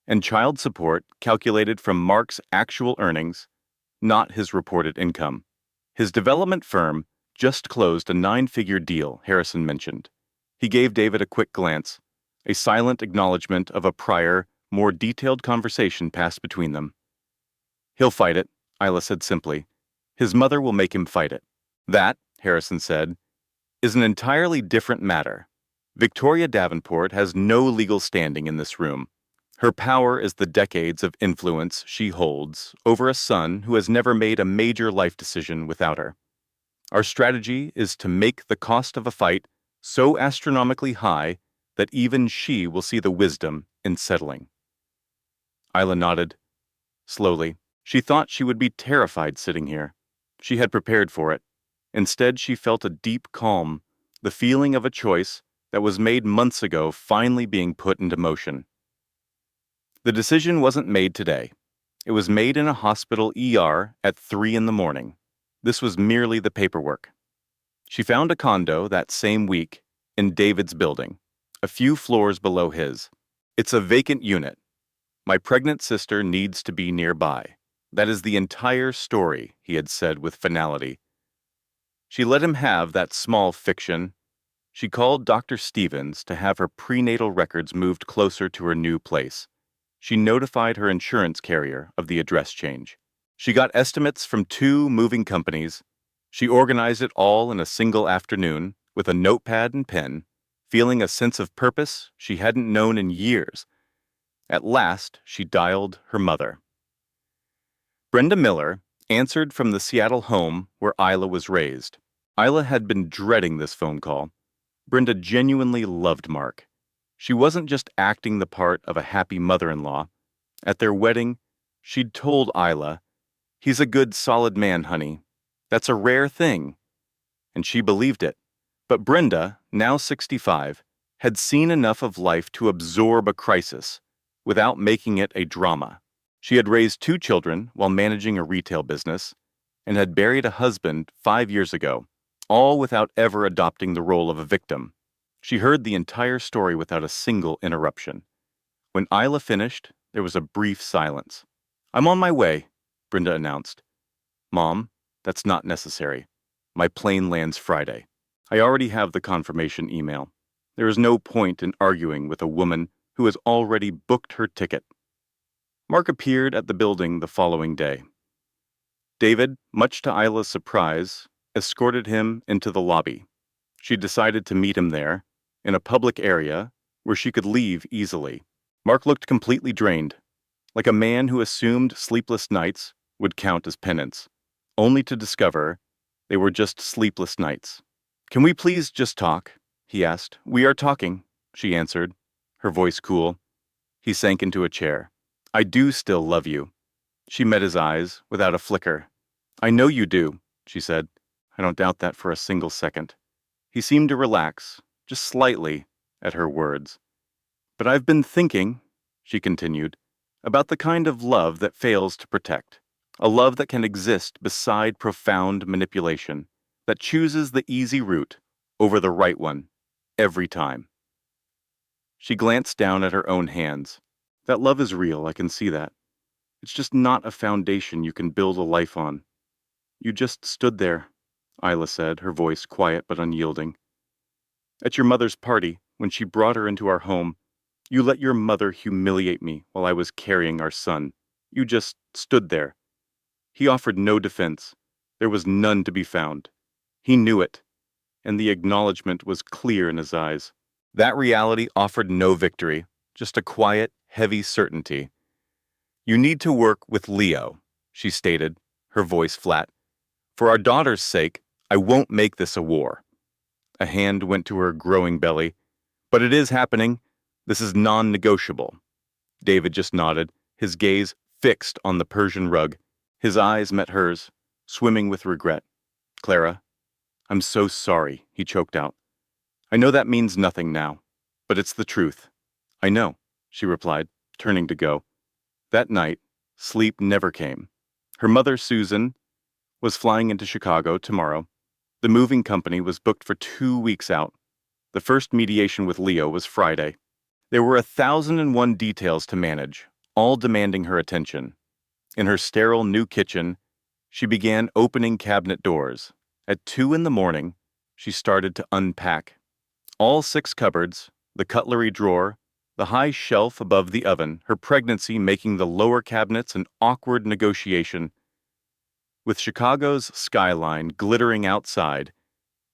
and child support calculated from Mark's actual earnings, not his reported income. His development firm just closed a 9-figure deal, Harrison mentioned. He gave David a quick glance, a silent acknowledgement of a prior, more detailed conversation passed between them. He'll fight it, Isla said simply. His mother will make him fight it. That, Harrison said, is an entirely different matter. Victoria Davenport has no legal standing in this room. Her power is the decades of influence she holds over a son who has never made a major life decision without her. Our strategy is to make the cost of a fight so astronomically high that even she will see the wisdom in settling. Isla nodded. Slowly. She thought she would be terrified sitting here. She had prepared for it. Instead, she felt a deep calm, the feeling of a choice that was made months ago finally being put into motion. The decision wasn't made today. It was made in a hospital ER at 3 a.m. This was merely the paperwork. She found a condo that same week in David's building, a few floors below his. It's a vacant unit. My pregnant sister needs to be nearby. That is the entire story, he had said with finality. She let him have that small fiction. She called Dr. Stevens to have her prenatal records moved closer to her new place. She notified her insurance carrier of the address change. She got estimates from 2 moving companies. She organized it all in a single afternoon with a notepad and pen, feeling a sense of purpose she hadn't known in years. At last, she dialed her mother. Brenda Miller answered from the Seattle home where Isla was raised. Isla had been dreading this phone call. Brenda genuinely loved Mark. She wasn't just acting the part of a happy mother-in-law. At their wedding, she'd told Isla, "He's a good, solid man, honey. That's a rare thing." And she believed it. But Brenda, now 65, had seen enough of life to absorb a crisis without making it a drama. She had raised 2 children while managing a retail business and had buried a husband 5 years ago, all without ever adopting the role of a victim. She heard the entire story without a single interruption. When Isla finished, there was a brief silence. "I'm on my way," Brenda announced. "Mom, that's not necessary. My plane lands Friday. I already have the confirmation email. There is no point in arguing with a woman who has already booked her ticket." Mark appeared at the building the following day. David, much to Isla's surprise, escorted him into the lobby. She decided to meet him there, in a public area where she could leave easily. Mark looked completely drained, like a man who assumed sleepless nights would count as penance, only to discover they were just sleepless nights. "Can we please just talk?" he asked. "We are talking," she answered, her voice cool. He sank into a chair. "I do still love you." She met his eyes without a flicker. "I know you do," she said. "I don't doubt that for a single second." He seemed to relax, just slightly, at her words. "But I've been thinking," she continued, "about the kind of love that fails to protect. A love that can exist beside profound manipulation, that chooses the easy route over the right one, every time." She glanced down at her own hands. "That love is real, I can see that. It's just not a foundation you can build a life on." "You just stood there," Isla said, her voice quiet but unyielding. "At your mother's party, when she brought her into our home, you let your mother humiliate me while I was carrying our son. You just stood there." He offered no defense. There was none to be found. He knew it, and the acknowledgement was clear in his eyes. That reality offered no victory, just a quiet, heavy certainty. "You need to work with Leo," she stated, her voice flat. "For our daughter's sake, I won't make this a war." A hand went to her growing belly. "But it is happening. This is non-negotiable." David just nodded, his gaze fixed on the Persian rug. His eyes met hers, swimming with regret. "Clara, I'm so sorry," he choked out. "I know that means nothing now, but it's the truth." "I know," she replied, turning to go. That night, sleep never came. Her mother, Susan, was flying into Chicago tomorrow. The moving company was booked for 2 weeks out. The first mediation with Leo was Friday. There were 1,001 details to manage, all demanding her attention. In her sterile new kitchen, she began opening cabinet doors. At 2 in the morning, she started to unpack. All 6 cupboards, the cutlery drawer, the high shelf above the oven, her pregnancy making the lower cabinets an awkward negotiation. With Chicago's skyline glittering outside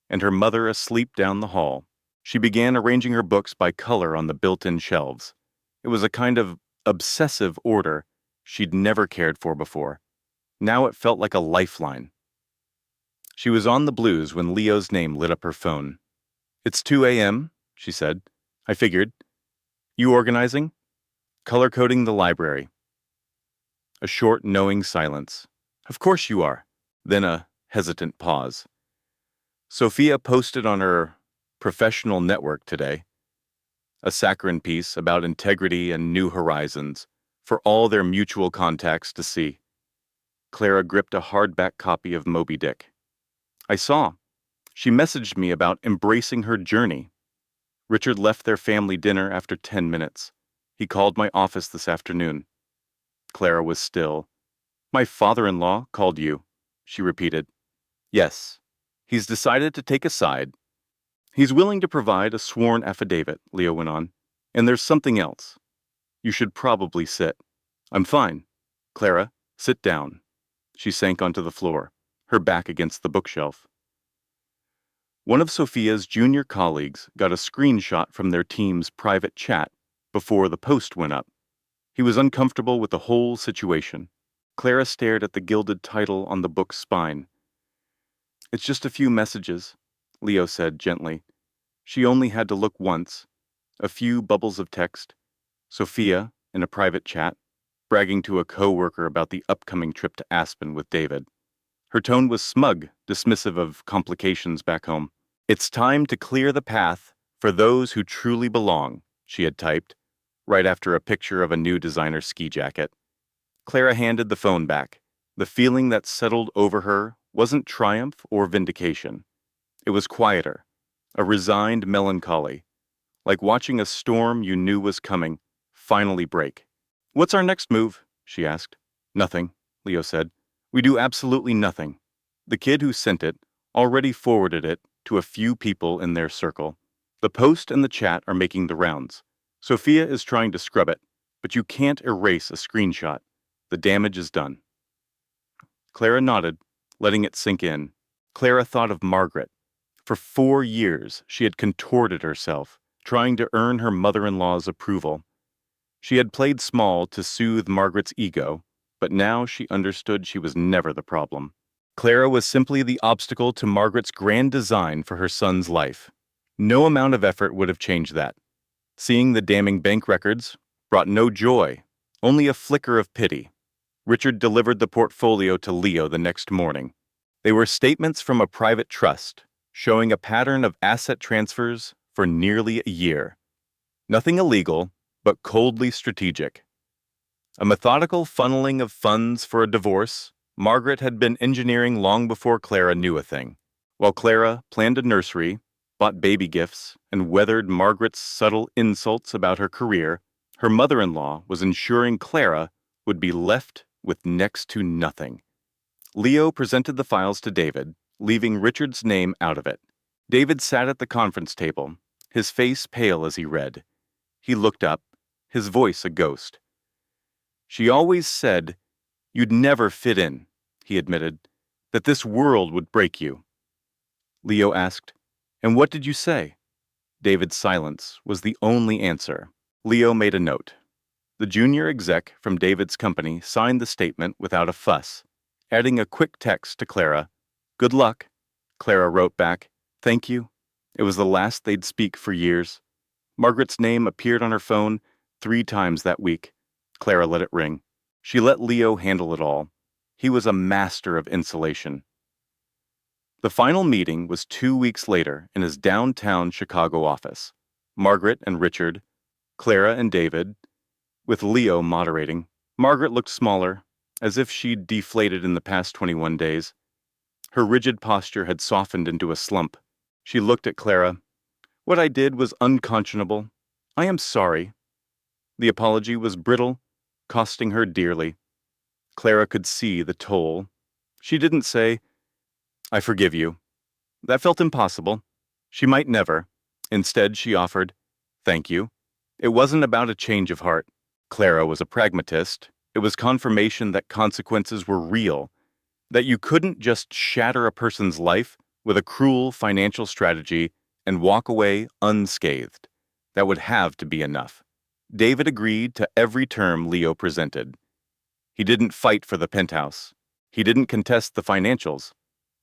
and her mother asleep down the hall, she began arranging her books by color on the built-in shelves. It was a kind of obsessive order she'd never cared for before. Now it felt like a lifeline. She was on the blues when Leo's name lit up her phone. "It's 2 a.m., she said. "I figured. You organizing?" "Color-coding the library." A short, knowing silence. "Of course you are." Then a hesitant pause. "Sophia posted on her professional network today a saccharine piece about integrity and new horizons for all their mutual contacts to see." Clara gripped a hardback copy of Moby Dick. "I saw. She messaged me about embracing her journey. Richard left their family dinner after 10 minutes. He called my office this afternoon." Clara was still. "My father-in-law called you," she repeated. "Yes. He's decided to take a side. He's willing to provide a sworn affidavit," Leo went on. "And there's something else. You should probably sit." "I'm fine." "Clara, sit down." She sank onto the floor. her back against the bookshelf. One of Sophia's junior colleagues got a screenshot from their team's private chat before the post went up. He was uncomfortable with the whole situation. Clara stared at the gilded title on the book's spine. "It's just a few messages," Leo said gently. She only had to look once. A few bubbles of text. Sophia, in a private chat, bragging to a co-worker about the upcoming trip to Aspen with David. Her tone was smug, dismissive of complications back home. "It's time to clear the path for those who truly belong," she had typed, right after a picture of a new designer ski jacket. Clara handed the phone back. The feeling that settled over her wasn't triumph or vindication. It was quieter, a resigned melancholy, like watching a storm you knew was coming finally break. "What's our next move?" she asked. "Nothing," Leo said. "We do absolutely nothing." The kid who sent it already forwarded it to a few people in their circle. "The post and the chat are making the rounds. Sophia is trying to scrub it, but you can't erase a screenshot. The damage is done." Clara nodded, letting it sink in. Clara thought of Margaret. For 4 years, she had contorted herself, trying to earn her mother-in-law's approval. She had played small to soothe Margaret's ego, but now she understood she was never the problem. Clara was simply the obstacle to Margaret's grand design for her son's life. No amount of effort would have changed that. Seeing the damning bank records brought no joy, only a flicker of pity. Richard delivered the portfolio to Leo the next morning. They were statements from a private trust, showing a pattern of asset transfers for nearly a year. Nothing illegal, but coldly strategic. A methodical funneling of funds for a divorce Margaret had been engineering long before Clara knew a thing. While Clara planned a nursery, bought baby gifts, and weathered Margaret's subtle insults about her career, her mother-in-law was ensuring Clara would be left with next to nothing. Leo presented the files to David, leaving Richard's name out of it. David sat at the conference table, his face pale as he read. He looked up, his voice a ghost. "She always said you'd never fit in," he admitted, "that this world would break you." Leo asked, "And what did you say?" David's silence was the only answer. Leo made a note. The junior exec from David's company signed the statement without a fuss, adding a quick text to Clara. "Good luck." Clara wrote back, "Thank you." It was the last they'd speak for years. Margaret's name appeared on her phone 3 times that week. Clara let it ring. She let Leo handle it all. He was a master of insulation. The final meeting was 2 weeks later in his downtown Chicago office. Margaret and Richard, Clara and David, with Leo moderating. Margaret looked smaller, as if she'd deflated in the past 21 days. Her rigid posture had softened into a slump. She looked at Clara. "What I did was unconscionable. I am sorry." The apology was brittle, costing her dearly. Clara could see the toll. She didn't say, "I forgive you." That felt impossible. She might never. Instead, she offered, "Thank you." It wasn't about a change of heart. Clara was a pragmatist. It was confirmation that consequences were real, that you couldn't just shatter a person's life with a cruel financial strategy and walk away unscathed. That would have to be enough. David agreed to every term Leo presented. He didn't fight for the penthouse. He didn't contest the financials.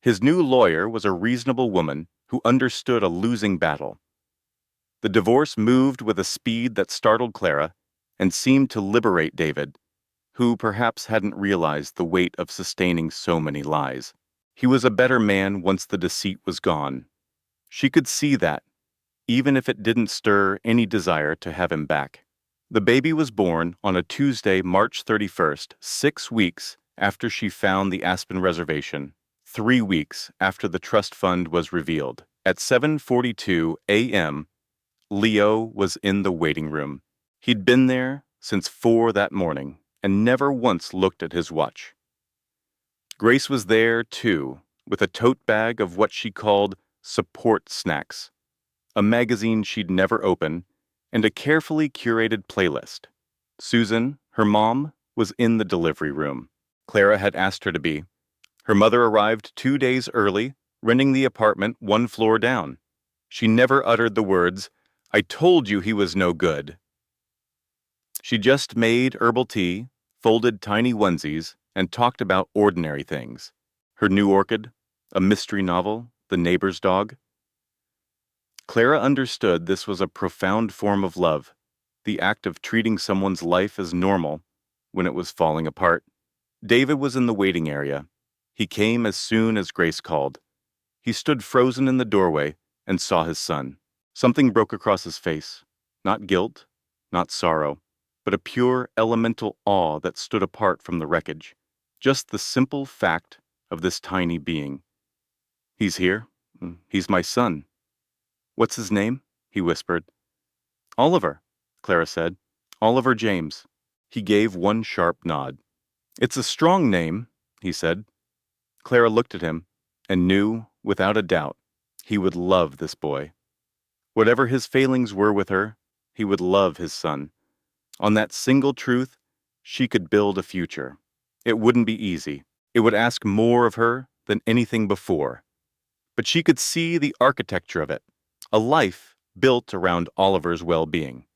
His new lawyer was a reasonable woman who understood a losing battle. The divorce moved with a speed that startled Clara and seemed to liberate David, who perhaps hadn't realized the weight of sustaining so many lies. He was a better man once the deceit was gone. She could see that, even if it didn't stir any desire to have him back. The baby was born on a Tuesday, March 31st, 6 weeks after she found the Aspen reservation, 3 weeks after the trust fund was revealed. At 7:42 a.m., Leo was in the waiting room. He'd been there since 4 that morning and never once looked at his watch. Grace was there, too, with a tote bag of what she called support snacks, a magazine she'd never open, and a carefully curated playlist. Susan, her mom, was in the delivery room. Clara had asked her to be. Her mother arrived 2 days early, renting the apartment 1 floor down. She never uttered the words, "I told you he was no good." She just made herbal tea, folded tiny onesies, and talked about ordinary things. Her new orchid, a mystery novel, the neighbor's dog. Clara understood this was a profound form of love, the act of treating someone's life as normal when it was falling apart. David was in the waiting area. He came as soon as Grace called. He stood frozen in the doorway and saw his son. Something broke across his face. Not guilt, not sorrow, but a pure elemental awe that stood apart from the wreckage. Just the simple fact of this tiny being. "He's here. He's my son." "What's his name?" he whispered. "Oliver," Clara said. "Oliver James." He gave one sharp nod. "It's a strong name," he said. Clara looked at him and knew, without a doubt, he would love this boy. Whatever his failings were with her, he would love his son. On that single truth, she could build a future. It wouldn't be easy. It would ask more of her than anything before. But she could see the architecture of it, a life built around Oliver's well-being,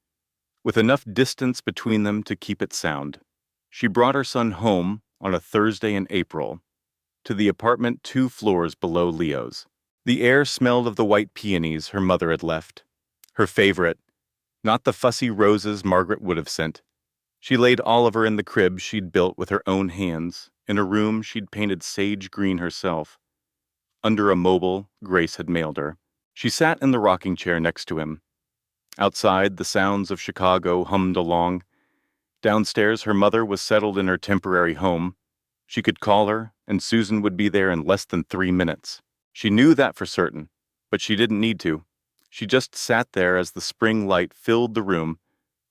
with enough distance between them to keep it sound. She brought her son home on a Thursday in April, to the apartment 2 floors below Leo's. The air smelled of the white peonies her mother had left. Her favorite, not the fussy roses Margaret would have sent. She laid Oliver in the crib she'd built with her own hands, in a room she'd painted sage green herself. Under a mobile Grace had mailed her. She sat in the rocking chair next to him. Outside, the sounds of Chicago hummed along. Downstairs, her mother was settled in her temporary home. She could call her, and Susan would be there in less than 3 minutes. She knew that for certain, but she didn't need to. She just sat there as the spring light filled the room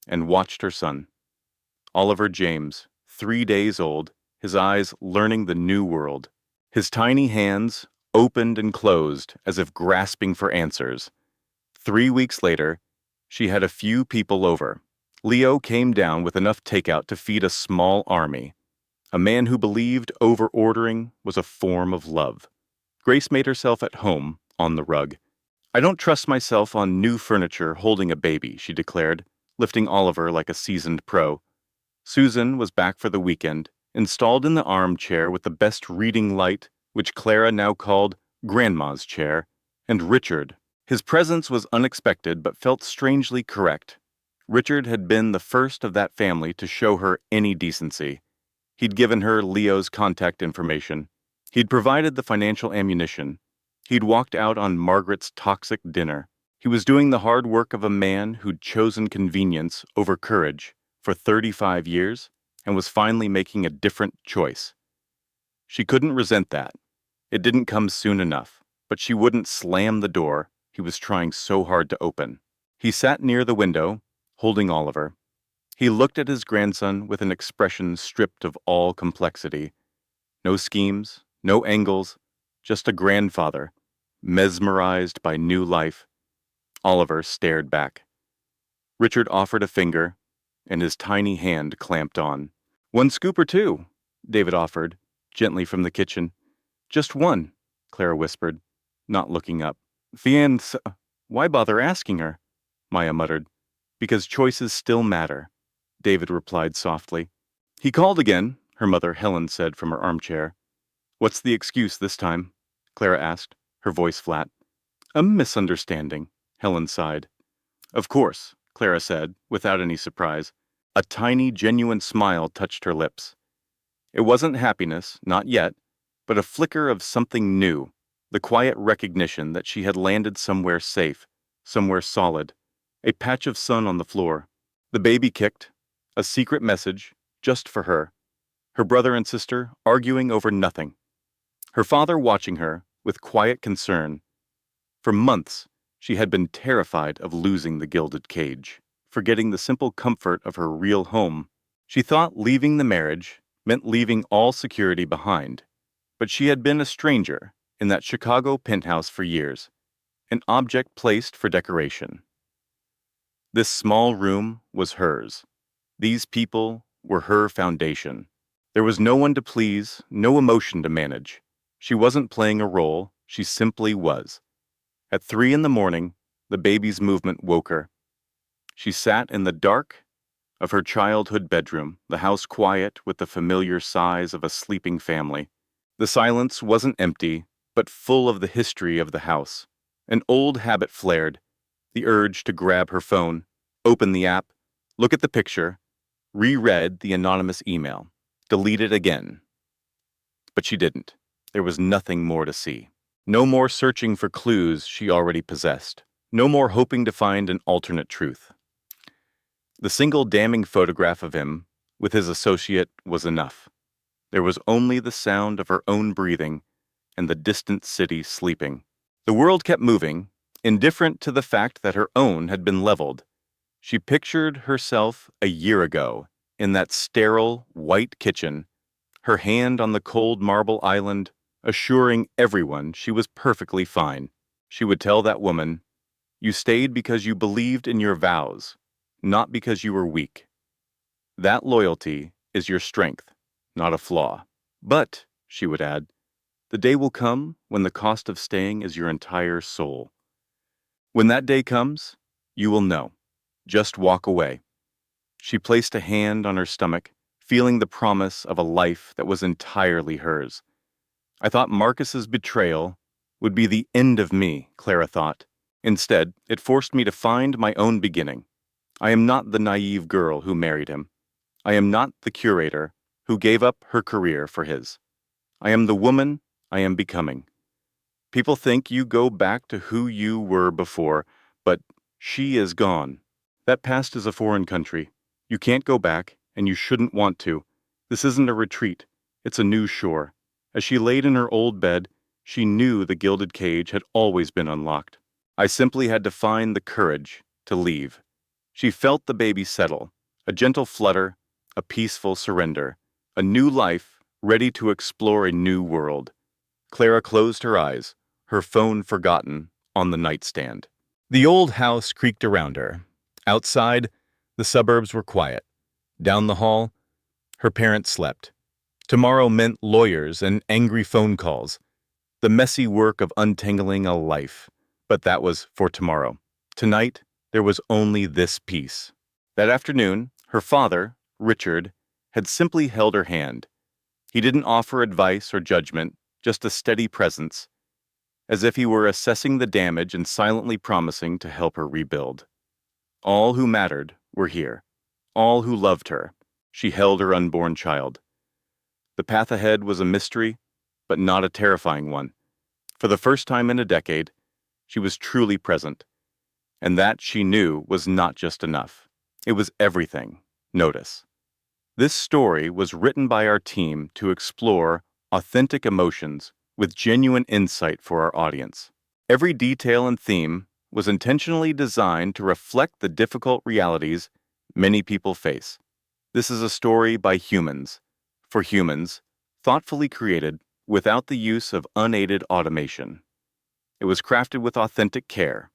and watched her son. Oliver James, 3 days old, his eyes learning the new world. His tiny hands opened and closed as if grasping for answers. 3 weeks later, she had a few people over. Leo came down with enough takeout to feed a small army. A man who believed over-ordering was a form of love. Grace made herself at home on the rug. "I don't trust myself on new furniture holding a baby," she declared, lifting Oliver like a seasoned pro. Susan was back for the weekend, installed in the armchair with the best reading light, which Clara now called Grandma's chair, and Richard. His presence was unexpected but felt strangely correct. Richard had been the first of that family to show her any decency. He'd given her Leo's contact information. He'd provided the financial ammunition. He'd walked out on Margaret's toxic dinner. He was doing the hard work of a man who'd chosen convenience over courage for 35 years and was finally making a different choice. She couldn't resent that. It didn't come soon enough, but she wouldn't slam the door he was trying so hard to open. He sat near the window, holding Oliver. He looked at his grandson with an expression stripped of all complexity. No schemes, no angles, just a grandfather, mesmerized by new life. Oliver stared back. Richard offered a finger, and his tiny hand clamped on. "1 scoop or 2?" David offered, gently from the kitchen. "Just 1," Clara whispered, not looking up. Why bother asking her?" Maya muttered. "Because choices still matter," David replied softly. "He called again," her mother Helen said from her armchair. "What's the excuse this time?" Clara asked, her voice flat. "A misunderstanding," Helen sighed. "Of course," Clara said, without any surprise. A tiny, genuine smile touched her lips. It wasn't happiness, not yet, but a flicker of something new, the quiet recognition that she had landed somewhere safe, somewhere solid, a patch of sun on the floor. The baby kicked, a secret message, just for her. Her brother and sister arguing over nothing. Her father watching her with quiet concern. For months, she had been terrified of losing the gilded cage, forgetting the simple comfort of her real home. She thought leaving the marriage meant leaving all security behind, but she had been a stranger in that Chicago penthouse for years, an object placed for decoration. This small room was hers. These people were her foundation. There was no one to please, no emotion to manage. She wasn't playing a role, she simply was. At 3 in the morning, the baby's movement woke her. She sat in the dark of her childhood bedroom, the house quiet with the familiar sighs of a sleeping family. The silence wasn't empty, but full of the history of the house. An old habit flared, the urge to grab her phone, open the app, look at the picture, reread the anonymous email, delete it again. But she didn't. There was nothing more to see. No more searching for clues she already possessed. No more hoping to find an alternate truth. The single damning photograph of him with his associate was enough. There was only the sound of her own breathing and the distant city sleeping. The world kept moving, indifferent to the fact that her own had been leveled. She pictured herself a year ago in that sterile, white kitchen, her hand on the cold marble island, assuring everyone she was perfectly fine. She would tell that woman, "You stayed because you believed in your vows, not because you were weak. That loyalty is your strength, not a flaw." But, she would add, the day will come when the cost of staying is your entire soul. When that day comes, you will know. Just walk away. She placed a hand on her stomach, feeling the promise of a life that was entirely hers. I thought Marcus's betrayal would be the end of me, Clara thought. Instead, it forced me to find my own beginning. I am not the naive girl who married him. I am not the curator who gave up her career for his. I am the woman I am becoming. People think you go back to who you were before, but she is gone. That past is a foreign country. You can't go back, and you shouldn't want to. This isn't a retreat. It's a new shore. As she laid in her old bed, she knew the gilded cage had always been unlocked. I simply had to find the courage to leave. She felt the baby settle, a gentle flutter, a peaceful surrender, a new life ready to explore a new world. Clara closed her eyes, her phone forgotten on the nightstand. The old house creaked around her. Outside, the suburbs were quiet. Down the hall, her parents slept. Tomorrow meant lawyers and angry phone calls. The messy work of untangling a life. But that was for tomorrow. Tonight, there was only this peace. That afternoon, her father, Richard, had simply held her hand. He didn't offer advice or judgment, just a steady presence, as if he were assessing the damage and silently promising to help her rebuild. All who mattered were here. All who loved her. She held her unborn child. The path ahead was a mystery, but not a terrifying one. For the first time in a decade, she was truly present. And that, she knew, was not just enough. It was everything. Notice. This story was written by our team to explore authentic emotions with genuine insight for our audience. Every detail and theme was intentionally designed to reflect the difficult realities many people face. This is a story by humans, for humans, thoughtfully created without the use of unaided automation. It was crafted with authentic care,